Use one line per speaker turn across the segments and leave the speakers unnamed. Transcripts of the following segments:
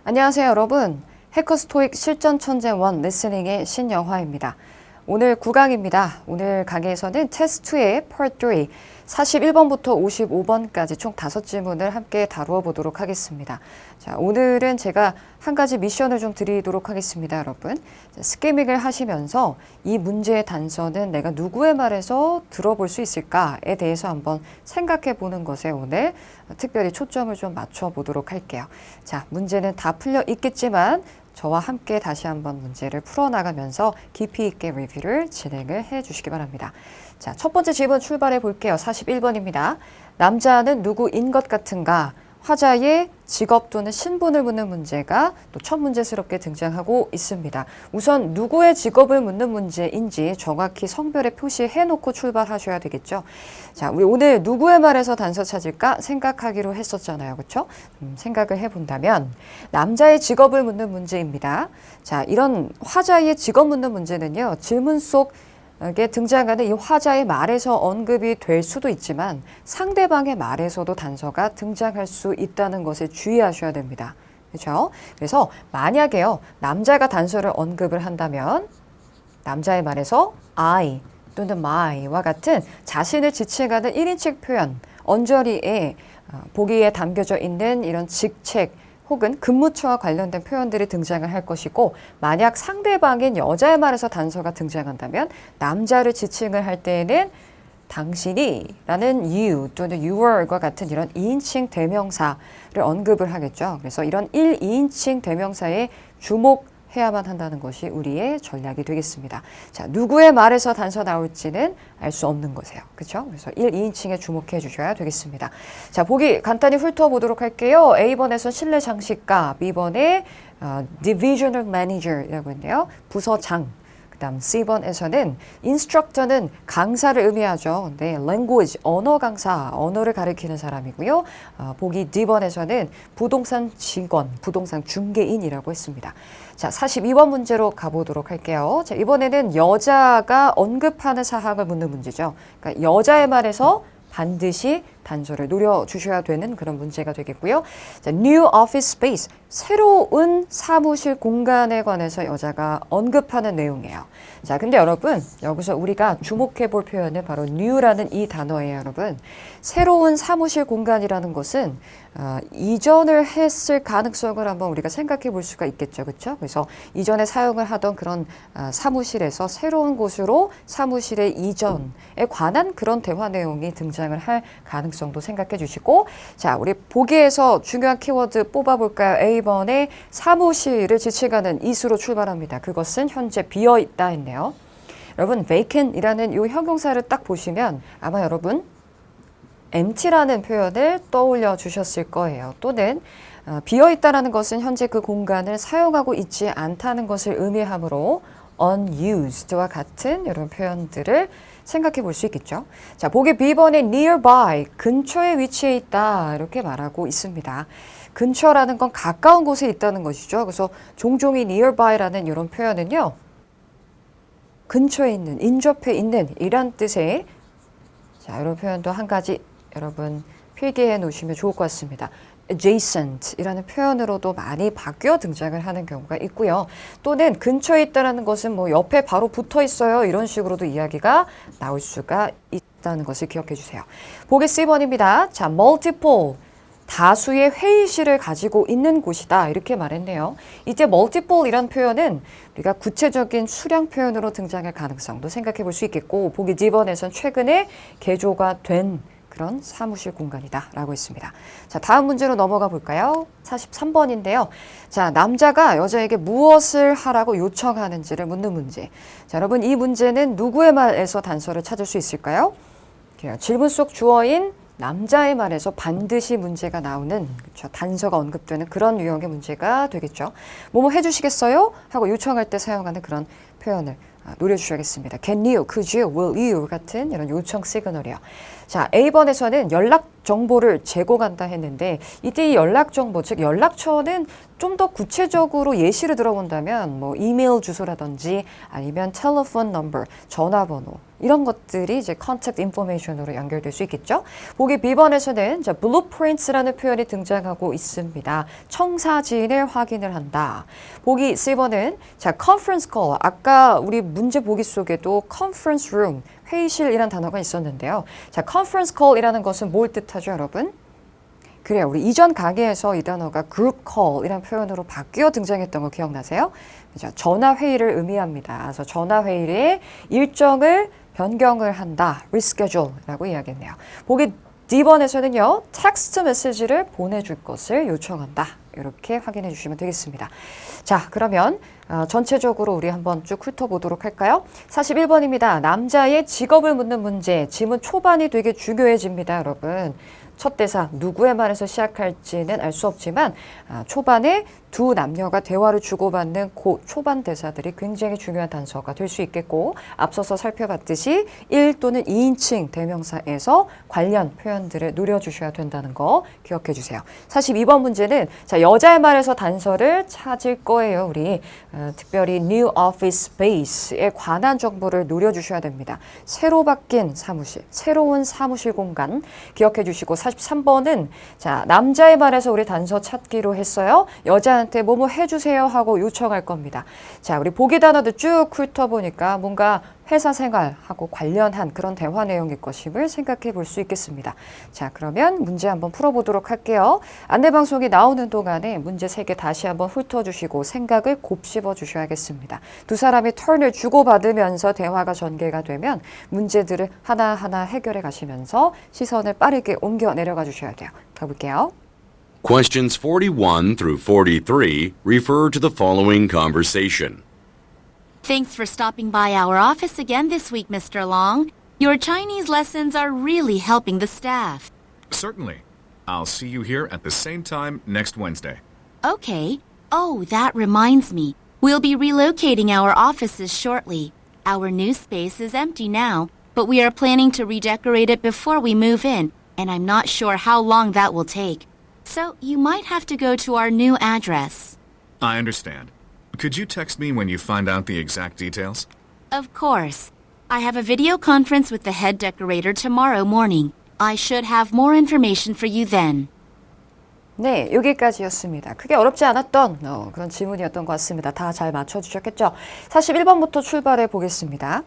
안녕하세요, 여러분. 해커스 토익 실전 천재 원 리스닝의 신영화입니다. 오늘 9강입니다. 오늘 강의에서는 테스트 2의 Part 3, 41번부터 55번까지 총 5질문을 함께 다루어 보도록 하겠습니다. 자, 오늘은 제가 한 가지 미션을 좀 드리도록 하겠습니다, 여러분. 스캐밍을 하시면서 이 문제의 단서는 내가 누구의 말에서 들어볼 수 있을까에 대해서 한번 생각해 보는 것에 오늘 특별히 초점을 좀 맞춰 보도록 할게요. 자, 문제는 다 풀려 있겠지만 저와 함께 다시 한번 문제를 풀어나가면서 깊이 있게 리뷰를 진행을 해 주시기 바랍니다. 자, 첫 번째 질문 출발해 볼게요. 41번입니다. 남자는 누구인 것 같은가? 화자의 직업 또는 신분을 묻는 문제가 또 첫 문제스럽게 등장하고 있습니다. 우선 누구의 직업을 묻는 문제인지 정확히 성별에 표시해 놓고 출발하셔야 되겠죠. 자, 우리 오늘 누구의 말에서 단서 찾을까 생각하기로 했었잖아요. 그렇죠? 생각을 해본다면 남자의 직업을 묻는 문제입니다. 자, 이런 화자의 직업 묻는 문제는요. 질문 속에 등장하는 이 화자의 말에서 언급이 될 수도 있지만 상대방의 말에서도 단서가 등장할 수 있다는 것을 주의하셔야 됩니다. 그렇죠? 그래서 만약에요. 남자가 단서를 언급을 한다면 남자의 말에서 I 또는 my와 같은 자신을 지칭하는 1인칭 표현, 언저리에 보기에 담겨져 있는 이런 직책 혹은 근무처와 관련된 표현들이 등장을 할 것이고, 만약 상대방인 여자의 말에서 단서가 등장한다면 남자를 지칭을 할 때에는 당신이 라는 you 또는 your과 같은 이런 2인칭 대명사를 언급을 하겠죠. 그래서 이런 1, 2인칭 대명사에 주목해야만 한다는 것이 우리의 전략이 되겠습니다. 자, 누구의 말에서 단서 나올지는 알 수 없는 거세요. 그렇죠? 그래서 1, 2인칭에 주목해 주셔야 되겠습니다. 자, 보기 간단히 훑어보도록 할게요. A번에서 실내 장식가, B번에 Divisional Manager이라고 했네요. 부서장. 그다음 C번에서는 instructor는 강사를 의미하죠. 네, language, 언어 강사, 언어를 가리키는 사람이고요. 보기 D번에서는 부동산 직원, 부동산 중개인이라고 했습니다. 자, 42번 문제로 가보도록 할게요. 자, 이번에는 여자가 언급하는 사항을 묻는 문제죠. 그러니까 여자의 말에서 반드시 단서를 노려주셔야 되는 그런 문제가 되겠고요. 자, new office space, 새로운 사무실 공간에 관해서 여자가 언급하는 내용이에요. 자, 근데 여러분, 여기서 우리가 주목해 볼 표현은 바로 new라는 이 단어예요, 여러분. 새로운 사무실 공간이라는 것은 이전을 했을 가능성을 한번 우리가 생각해 볼 수가 있겠죠, 그렇죠? 그래서 이전에 사용을 하던 그런 사무실에서 새로운 곳으로 사무실의 이전에 관한 그런 대화 내용이 등장을 할 가능성도 생각해 주시고, 자, 우리 보기에서 중요한 키워드 뽑아볼까요? A번에 사무실을 지칭하는 is로 출발합니다. 그것은 현재 비어 있다 했네요. 여러분, vacant이라는 이 형용사를 딱 보시면 아마 여러분 empty라는 표현을 떠올려 주셨을 거예요. 또는 비어있다라는 것은 현재 그 공간을 사용하고 있지 않다는 것을 의미하므로 unused와 같은 이런 표현들을 생각해 볼 수 있겠죠. 자, 보기 B번에 nearby, 근처에 위치해 있다 이렇게 말하고 있습니다. 근처라는 건 가까운 곳에 있다는 것이죠. 그래서 종종 이 nearby라는 이런 표현은요. 근처에 있는, 인접해 있는 이란 뜻의 자, 이런 표현도 한 가지 여러분 필기해 놓으시면 좋을 것 같습니다. adjacent 이라는 표현으로도 많이 바뀌어 등장을 하는 경우가 있고요. 또는 근처에 있다는 것은 뭐 옆에 바로 붙어 있어요. 이런 식으로도 이야기가 나올 수가 있다는 것을 기억해 주세요. 보기 C번입니다. 자, multiple. 다수의 회의실을 가지고 있는 곳이다. 이렇게 말했네요. 이제 multiple 이란 표현은 우리가 구체적인 수량 표현으로 등장할 가능성도 생각해 볼 수 있겠고, 보기 D번에선 최근에 개조가 된 그런 사무실 공간이다 라고 했습니다. 자, 다음 문제로 넘어가 볼까요? 43번인데요. 자, 남자가 여자에게 무엇을 하라고 요청하는지를 묻는 문제. 자, 여러분 이 문제는 누구의 말에서 단서를 찾을 수 있을까요? 질문 속 주어인 남자의 말에서 반드시 문제가 나오는, 그렇죠, 단서가 언급되는 그런 유형의 문제가 되겠죠. 뭐뭐 해주시겠어요? 하고 요청할 때 사용하는 그런 표현을 노려주셔야겠습니다. Can you, could you, will you 같은 이런 요청 시그널이요. 자, A번에서는 연락 정보를 제공한다 했는데 이때 이 연락 정보, 즉 연락처는 좀 더 구체적으로 예시를 들어본다면 뭐 이메일 주소라든지 아니면 telephone number, 전화번호 이런 것들이 이제 contact information으로 연결될 수 있겠죠. 보기 B번에서는 blueprints라는 표현이 등장하고 있습니다. 청사진을 확인을 한다. 보기 C번은 conference call. 아까 우리 문제 보기 속에도 conference room, 회의실이라는 단어가 있었는데요. conference call이라는 것은 뭘 뜻하죠, 여러분? 그래요. 우리 이전 강의에서 이 단어가 group call이라는 표현으로 바뀌어 등장했던 거 기억나세요? 전화 회의를 의미합니다. 그래서 전화 회의의 일정을 변경을 한다. reschedule라고 이야기했네요. 보기 D번에서는요. 텍스트 메시지를 보내줄 것을 요청한다. 이렇게 확인해 주시면 되겠습니다. 자, 그러면 전체적으로 우리 한번 쭉 훑어보도록 할까요? 41번입니다. 남자의 직업을 묻는 문제. 지문 초반이 되게 중요해집니다, 여러분. 첫 대사 누구의 말에서 시작할지는 알 수 없지만 초반에 두 남녀가 대화를 주고받는 그 초반 대사들이 굉장히 중요한 단서가 될 수 있겠고 앞서서 살펴봤듯이 1 또는 2인칭 대명사에서 관련 표현들을 노려주셔야 된다는 거 기억해 주세요. 42번 문제는 여자의 말에서 단서를 찾을 거예요. 우리 특별히 New Office Space에 관한 정보를 노려주셔야 됩니다. 새로 바뀐 사무실, 새로운 사무실 공간 기억해 주시고 43번은 남자의 말에서 우리 단서 찾기로 했어요. 여자한테 뭐뭐 해주세요 하고 요청할 겁니다. 자, 우리 보기 단어도 쭉 훑어보니까 뭔가 회사 생활하고 관련한 그런 대화 내용일 것임을 생각해 볼 수 있겠습니다. 자, 그러면 문제 한번 풀어보도록 할게요. 안내방송이 나오는 동안에 문제 3개 다시 한번 훑어주시고 생각을 곱씹어 주셔야겠습니다. 두 사람이 턴을 주고받으면서 대화가 전개가 되면 문제들을 하나하나 해결해 가시면서 시선을 빠르게 옮겨 내려가 주셔야 돼요. 가볼게요.
Questions 41 through 43 refer to the following conversation.
Thanks for stopping by our office again this week, Mr. Long. Your Chinese lessons are really helping the staff.
Certainly. I'll see you here at the same time next Wednesday.
Okay. Oh, that reminds me. We'll be relocating our offices shortly. Our new space is empty now, but we are planning to redecorate it before we move in, and I'm not sure how long that will take. So you might have to go to our new address.
I understand. Could you text me when you find out the exact details?
Of course. I have a video conference with the head decorator tomorrow morning. I should have more information for you then.
네, 여기까지였습니다. 크게 어렵지 않았던 그런 지문이었던 것 같습니다. 다 잘 맞춰주셨겠죠? 41번부터 출발해 보겠습니다.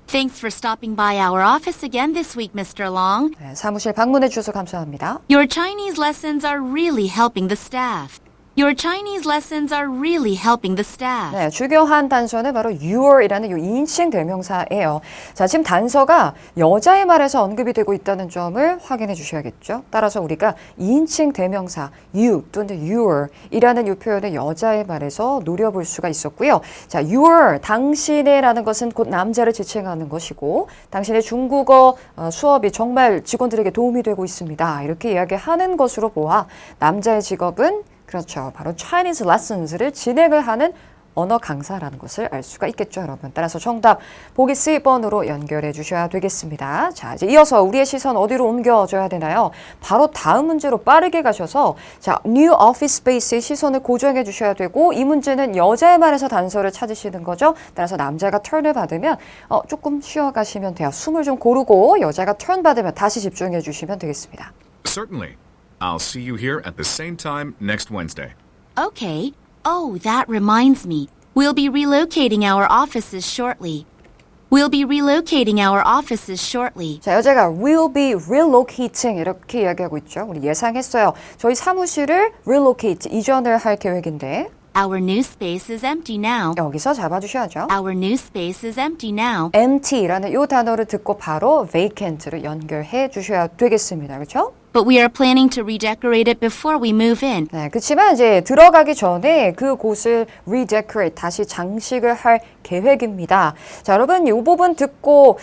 Thanks for stopping by our office again this week, Mr. Long.
네, 사무실 방문해 주셔서 감사합니다.
Your Chinese lessons are really helping the staff. Your Chinese lessons are really helping the staff.
네, 중요한 단서는 바로 your이라는 이 2인칭 대명사예요. 자, 지금 단서가 여자의 말에서 언급이 되고 있다는 점을 확인해 주셔야겠죠. 따라서 우리가 2인칭 대명사 you 또는 your이라는 이 표현을 여자의 말에서 노려볼 수가 있었고요. 자, your, 당신의라는 것은 곧 남자를 지칭하는 것이고 당신의 중국어 수업이 정말 직원들에게 도움이 되고 있습니다. 이렇게 이야기하는 것으로 보아 남자의 직업은 그렇죠. 바로 Chinese lessons를 진행을 하는 언어 강사라는 것을 알 수가 있겠죠, 여러분. 따라서 정답 보기 C번으로 연결해 주셔야 되겠습니다. 자, 이제 이어서 우리의 시선 어디로 옮겨줘야 되나요? 바로 다음 문제로 빠르게 가셔서 자, New Office Space의 시선을 고정해 주셔야 되고 이 문제는 여자의 말에서 단서를 찾으시는 거죠. 따라서 남자가 턴을 받으면 조금 쉬어가시면 돼요. 숨을 좀 고르고 여자가 턴 받으면 다시 집중해 주시면 되겠습니다.
Certainly. I'll see you here at the same time next Wednesday.
Okay. Oh, that reminds me. We'll be relocating our offices shortly. We'll be relocating our offices shortly.
자, 여자가 will be relocating 이렇게 이야기하고 있죠. 우리 예상했어요. 저희 사무실을 relocate, 이전을 할 계획인데
Our new space is empty now.
여기서 잡아주셔야죠.
Our new space is empty now.
empty라는 이 단어를 듣고 바로 vacant를 연결해 주셔야 되겠습니다. 그렇죠?
But we are planning to redecorate it before we move in.
네, 그렇지만 이제 들어가기 전에 그 곳을 redecorate, 다시 장식을 할 계획입니다. 자, 여러분 이 부분 듣고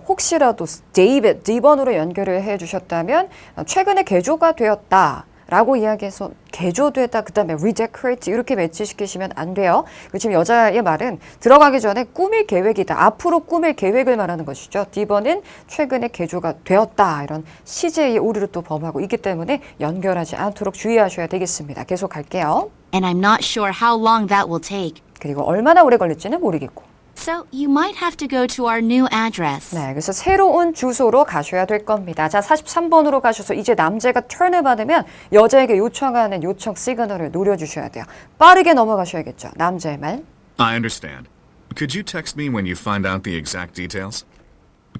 혹시라도 David, D번으로 연결을 해 주셨다면 최근에 개조가 되었다. 라고 이야기해서 개조되다 그 다음에 redecorate 이렇게 매치시키시면 안 돼요. 지금 여자의 말은 들어가기 전에 꾸밀 계획이다. 앞으로 꾸밀 계획을 말하는 것이죠. D번은 최근에 개조가 되었다. 이런 시제의 오류를 또 범하고 있기 때문에 연결하지 않도록 주의하셔야 되겠습니다. 계속 갈게요.
And I'm not sure how long that will take.
그리고 얼마나 오래 걸릴지는 모르겠고.
So you might have to go to our new address.
네, 그래서 새로운 주소로 가셔야 될 겁니다. 자, 43번으로 가셔서 이제 남자가 턴을 받으면 여자에게 요청하는 요청 시그널을 노려주셔야 돼요. 빠르게 넘어가셔야겠죠. 남자의 말.
I understand. Could you text me when you find out the exact details?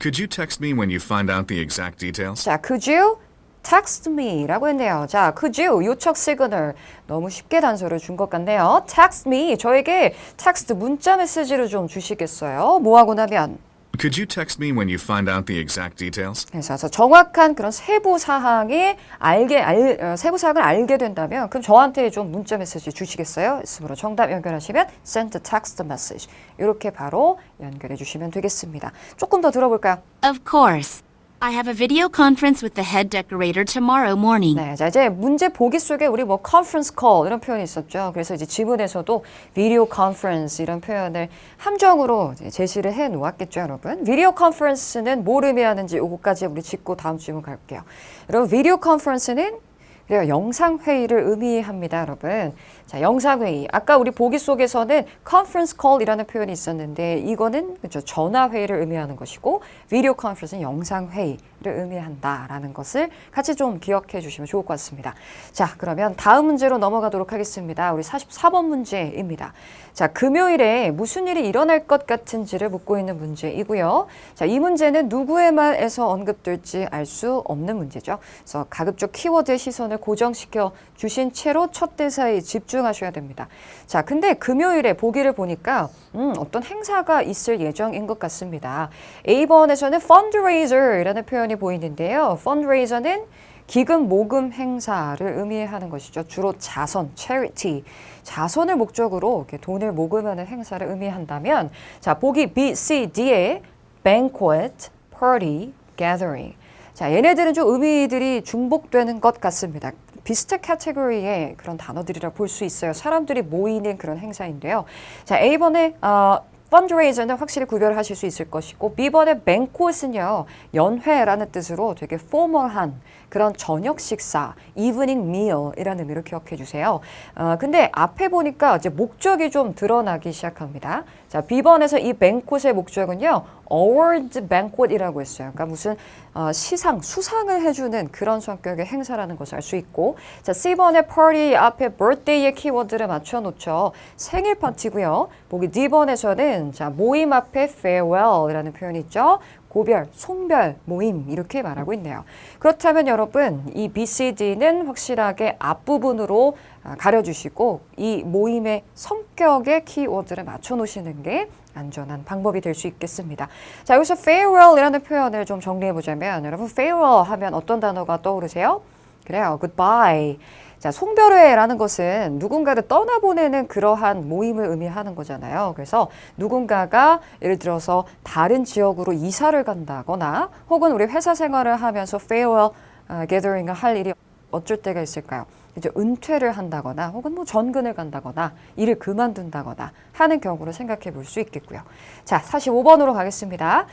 Could you text me when you find out the exact details?
자, could you text me 라고 했네요. 자, could you 요청 시그널 너무 쉽게 단서를 준 것 같네요. text me 저에게 텍스트 문자 메시지를 좀 주시겠어요? 뭐 하고 나면
Could you text me when you find out the exact details?
그래서 정확한 그런 세부 사항을 알게 된다면 그럼 저한테 좀 문자 메시지 주시겠어요? 있으므로 정답 연결하시면 send a text message 이렇게 바로 연결해 주시면 되겠습니다. 조금 더 들어볼까요?
Of course. I have a video conference with the head decorator tomorrow morning.
네, 자 이제 문제 보기 속에 우리 뭐 conference call 이런 표현이 있었죠. 그래서 이제 지문에서도 video conference 이런 표현을 함정으로 이제 제시를 해 놓았겠죠, 여러분. video conference는 뭘 의미하는지 요거까지 우리 짚고 다음 질문 갈게요. 여러분, video conference는 그래요, 영상회의를 의미합니다, 여러분. 자, 영상회의. 아까 우리 보기 속에서는 conference call이라는 표현이 있었는데 이거는 그렇죠, 전화회의를 의미하는 것이고 비디오 컨퍼런스는 영상회의를 의미한다라는 것을 같이 좀 기억해 주시면 좋을 것 같습니다. 자, 그러면 다음 문제로 넘어가도록 하겠습니다. 우리 44번 문제입니다. 자, 금요일에 무슨 일이 일어날 것 같은지를 묻고 있는 문제이고요. 자, 이 문제는 누구의 말에서 언급될지 알 수 없는 문제죠. 그래서 가급적 키워드의 시선을 고정시켜 주신 채로 첫 대사에 집중하셔야 됩니다. 자, 근데 금요일에 보기를 보니까 어떤 행사가 있을 예정인 것 같습니다. A번에서는 fundraiser이라는 표현이 보이는데요. fundraiser는 기금 모금 행사를 의미하는 것이죠. 주로 자선, charity, 자선을 목적으로 이렇게 돈을 모금하는 행사를 의미한다면, 자, 보기 B, C, D의 banquet, party, gathering. 자, 얘네들은 좀 의미들이 중복되는 것 같습니다. 비슷한 카테고리의 그런 단어들이라 볼 수 있어요. 사람들이 모이는 그런 행사인데요. 자, A번에 fundraiser는 확실히 구별하실 수 있을 것이고 B번의 banquet은요. 연회라는 뜻으로 되게 formal한 그런 저녁 식사, evening meal이라는 의미로 기억해 주세요. 근데 앞에 보니까 이제 목적이 좀 드러나기 시작합니다. 자, B번에서 이 banquet의 목적은요. award banquet이라고 했어요. 그러니까 무슨 시상, 수상을 해주는 그런 성격의 행사라는 것을 알 수 있고, 자, C번의 party 앞에 birthday의 키워드를 맞춰놓죠. 생일 파티고요. 보기 D번에서는 자, 모임 앞에 farewell이라는 표현이 있죠. 고별, 송별, 모임 이렇게 말하고 있네요. 그렇다면 여러분 이 BCD는 확실하게 앞부분으로 가려주시고 이 모임의 성격의 키워드를 맞춰놓으시는 게 안전한 방법이 될 수 있겠습니다. 자, 여기서 farewell이라는 표현을 좀 정리해보자면 여러분 farewell 하면 어떤 단어가 떠오르세요? 그래요, goodbye. 자, 송별회라는 것은 누군가를 떠나보내는 그러한 모임을 의미하는 거잖아요. 그래서 누군가가 예를 들어서 다른 지역으로 이사를 간다거나 혹은 우리 회사 생활을 하면서 farewell gathering을 할 일이 어쩔 때가 있을까요? 이제 은퇴를 한다거나 혹은 뭐 전근을 간다거나 일을 그만둔다거나 하는 경우로 생각해 볼 수 있겠고요. 자, 45번으로 가겠습니다.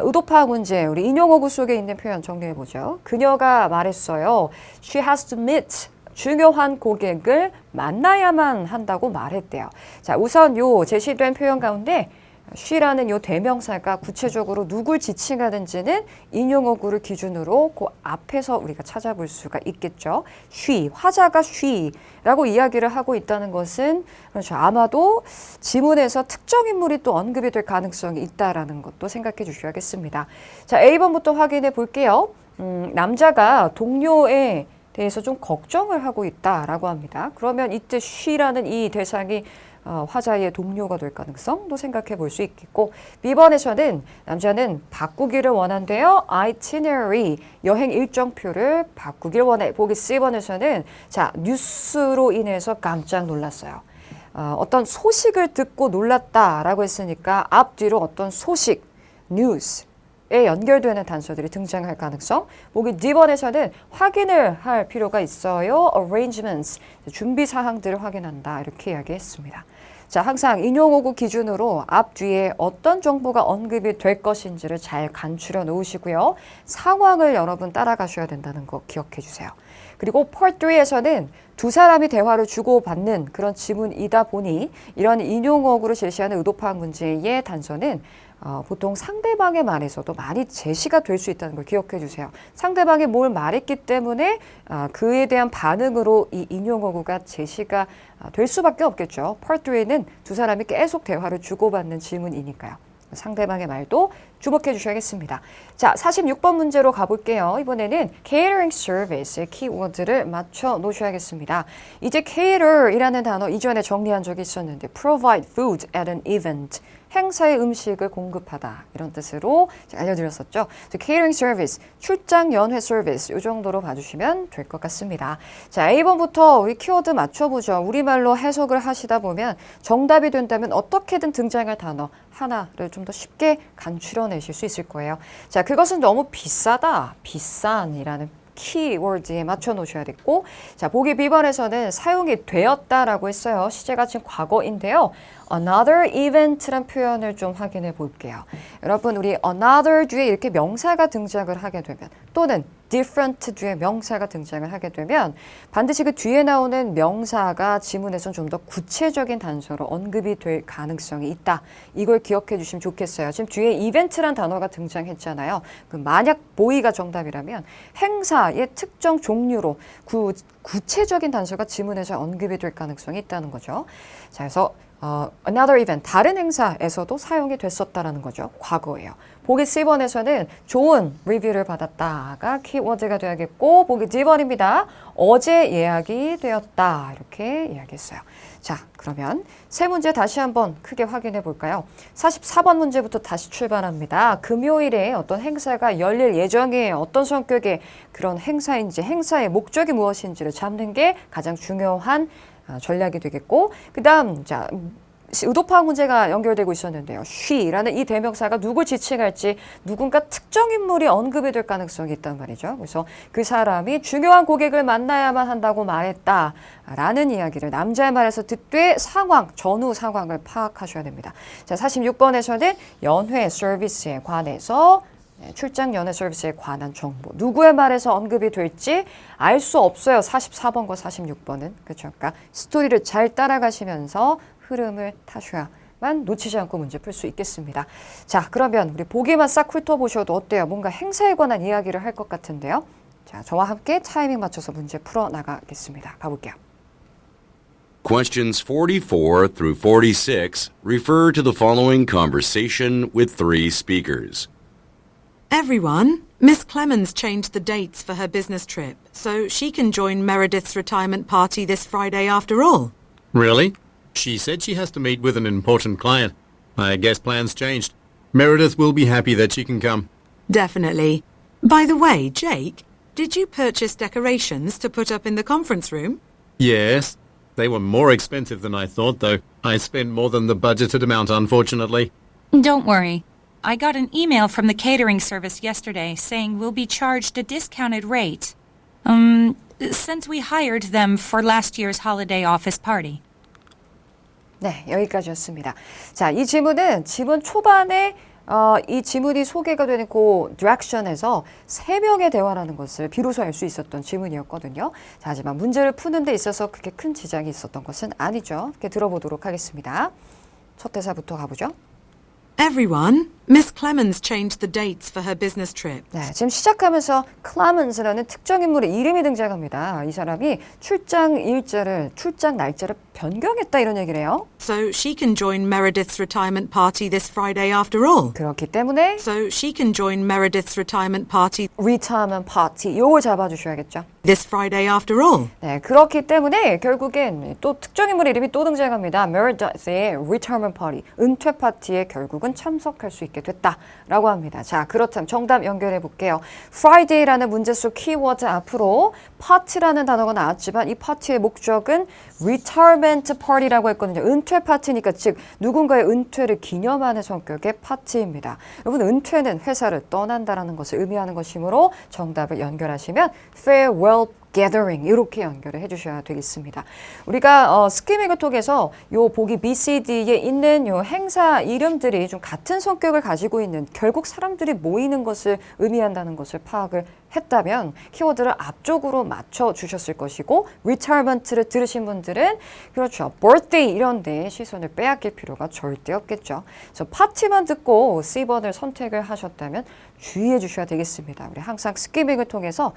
의도파악 문제, 우리 인용어구 속에 있는 표현 정리해 보죠. 그녀가 말했어요. She has to meet. 중요한 고객을 만나야만 한다고 말했대요. 자, 우선 요 제시된 표현 가운데 she라는 요 대명사가 구체적으로 누굴 지칭하는지는 인용어구를 기준으로 그 앞에서 우리가 찾아볼 수가 있겠죠. she, 화자가 she라고 이야기를 하고 있다는 것은 그렇죠. 아마도 지문에서 특정 인물이 또 언급이 될 가능성이 있다라는 것도 생각해 주셔야겠습니다. 자, A번부터 확인해 볼게요. 남자가 동료의 대해서 좀 걱정을 하고 있다라고 합니다. 그러면 이때 she라는 이 대상이 화자의 동료가 될 가능성도 생각해 볼 수 있겠고, B번에서는 남자는 바꾸기를 원한대요. itinerary, 여행 일정표를 바꾸길 원해. 보기 C번에서는 자, 뉴스로 인해서 깜짝 놀랐어요. 어떤 소식을 듣고 놀랐다라고 했으니까 앞뒤로 어떤 소식, 뉴스 에 연결되는 단서들이 등장할 가능성. 보기 D번에서는 확인을 할 필요가 있어요. arrangements, 준비 사항들을 확인한다. 이렇게 이야기했습니다. 자, 항상 인용어구 기준으로 앞뒤에 어떤 정보가 언급이 될 것인지를 잘 간추려 놓으시고요. 상황을 여러분 따라가셔야 된다는 거 기억해 주세요. 그리고 Part 3에서는 두 사람이 대화를 주고받는 그런 지문이다 보니 이런 인용어구를 제시하는 의도파악 문제의 단서는 보통 상대방의 말에서도 많이 제시가 될 수 있다는 걸 기억해 주세요. 상대방이 뭘 말했기 때문에 그에 대한 반응으로 이 인용어구가 제시가 될 수밖에 없겠죠. Part 3는 두 사람이 계속 대화를 주고받는 지문이니까요. 상대방의 말도 주목해 주셔야겠습니다. 자, 46번 문제로 가볼게요. 이번에는 catering service의 키워드를 맞춰 놓으셔야겠습니다. 이제 cater이라는 단어 이전에 정리한 적이 있었는데 provide food at an event. 행사의 음식을 공급하다 이런 뜻으로 알려드렸었죠. catering service, 출장 연회 서비스 이 정도로 봐주시면 될 것 같습니다. 자, A번부터 우리 키워드 맞춰보죠. 우리말로 해석을 하시다 보면 정답이 된다면 어떻게든 등장할 단어 하나를 좀 더 쉽게 간추려내실 수 있을 거예요. 자, 그것은 너무 비싸다, 비싼이라는 키워드에 맞춰 놓으셔야 됐고, 자, 보기 B번에서는 사용이 되었다라고 했어요. 시제가 지금 과거인데요. another event란 표현을 좀 확인해 볼게요. 여러분, 우리 another 뒤에 이렇게 명사가 등장을 하게 되면 또는 different 뒤에 명사가 등장을 하게 되면 반드시 그 뒤에 나오는 명사가 지문에선 좀 더 구체적인 단서로 언급이 될 가능성이 있다. 이걸 기억해 주시면 좋겠어요. 지금 뒤에 이벤트란 단어가 등장했잖아요. 그 만약 보이가 정답이라면 행사의 특정 종류로 구체적인 단서가 지문에서 언급이 될 가능성이 있다는 거죠. 자, 그래서 another event, 다른 행사에서도 사용이 됐었다라는 거죠. 과거예요. 보기 C번에서는 좋은 리뷰를 받았다가 키워드가 되야겠고, 보기 D번입니다. 어제 예약이 되었다. 이렇게 이야기했어요. 자, 그러면 세 문제 다시 한번 크게 확인해 볼까요? 44번 문제부터 다시 출발합니다. 금요일에 어떤 행사가 열릴 예정이에요. 어떤 성격의 그런 행사인지, 행사의 목적이 무엇인지를 잡는 게 가장 중요한 전략이 되겠고, 그 다음, 자, 의도파악 문제가 연결되고 있었는데요. she라는 이 대명사가 누굴 지칭할지 누군가 특정 인물이 언급이 될 가능성이 있단 말이죠. 그래서 그 사람이 중요한 고객을 만나야만 한다고 말했다라는 이야기를 남자의 말에서 듣되 상황, 전후 상황을 파악하셔야 됩니다. 자, 46번에서는 연회 서비스에 관해서 출장 연회 서비스에 관한 정보. 누구의 말에서 언급이 될지 알 수 없어요. 44번과 46번은. 그렇죠. 그러니까 스토리를 잘 따라가시면서 흐름을 타셔야만 놓치지 않고 문제 풀 수 있겠습니다. 자, 그러면 우리 보기만 싹 훑어보셔도 어때요? 뭔가 행사에 관한 이야기를 할 것 같은데요. 자, 저와 함께 타이밍 맞춰서 문제 풀어나가겠습니다. 가볼게요.
Questions 44 through 46 refer to the following conversation with three speakers.
Everyone, Miss Clemens changed the dates for her business trip, so she can join Meredith's retirement party this Friday after all.
Really? She said she has to meet with an important client. I guess plans changed. Meredith will be happy that she can come.
Definitely. By the way, Jake, did you purchase decorations to put up in the conference room?
Yes. They were more expensive than I thought, though. I spent more than the budgeted amount, unfortunately.
Don't worry. I got an email from the catering service yesterday saying we'll be charged a discounted rate. Since we hired them for last year's holiday office party.
네, 여기까지였습니다. 자, 이 지문은 지문 초반에 이 지문이 소개가 되는 그 디렉션에서 세 명의 대화라는 것을 비로소 알 수 있었던 지문이었거든요. 자, 하지만 문제를 푸는 데 있어서 그렇게 큰 지장이 있었던 것은 아니죠. 이렇게 들어보도록 하겠습니다. 첫 대사부터 가보죠.
Everyone, Miss Clemens changed the dates for her business trip.
네, 지금 시작하면서 클라먼스라는 특정 인물의 이름이 등장합니다. 이 사람이 출장 날짜를 변경했다 이런 얘기를 해요.
So she can join Meredith's retirement party this Friday after all.
그렇기 때문에
So she can join Meredith's retirement party
retirement party 요걸 잡아주셔야겠죠.
this Friday after all.
네, 그렇기 때문에 결국엔 또 특정 인물의 이름이 또 등장합니다. Meredith의 retirement party, 은퇴 파티에 결국은 참석할 수 있게 됐다라고 합니다. 자, 그렇다면 정답 연결해 볼게요. Friday라는 문제 속 키워드 앞으로 파티라는 단어가 나왔지만 이 파티의 목적은 retirement party라고 했거든요. 은퇴 파티니까 즉 누군가의 은퇴를 기념하는 성격의 파티입니다. 여러분, 은퇴는 회사를 떠난다라는 것을 의미하는 것이므로 정답을 연결하시면 farewell gathering 이렇게 연결을 해주셔야 되겠습니다. 우리가 스키밍을 통해서 요 보기 BCD에 있는 요 행사 이름들이 좀 같은 성격을 가지고 있는 결국 사람들이 모이는 것을 의미한다는 것을 파악을 했다면 키워드를 앞쪽으로 맞춰 주셨을 것이고 retirement를 들으신 분들은 그렇죠. birthday 이런 데 시선을 빼앗길 필요가 절대 없겠죠. 그래서 파티만 듣고 C번을 선택을 하셨다면 주의해 주셔야 되겠습니다. 우리 항상 스키밍을 통해서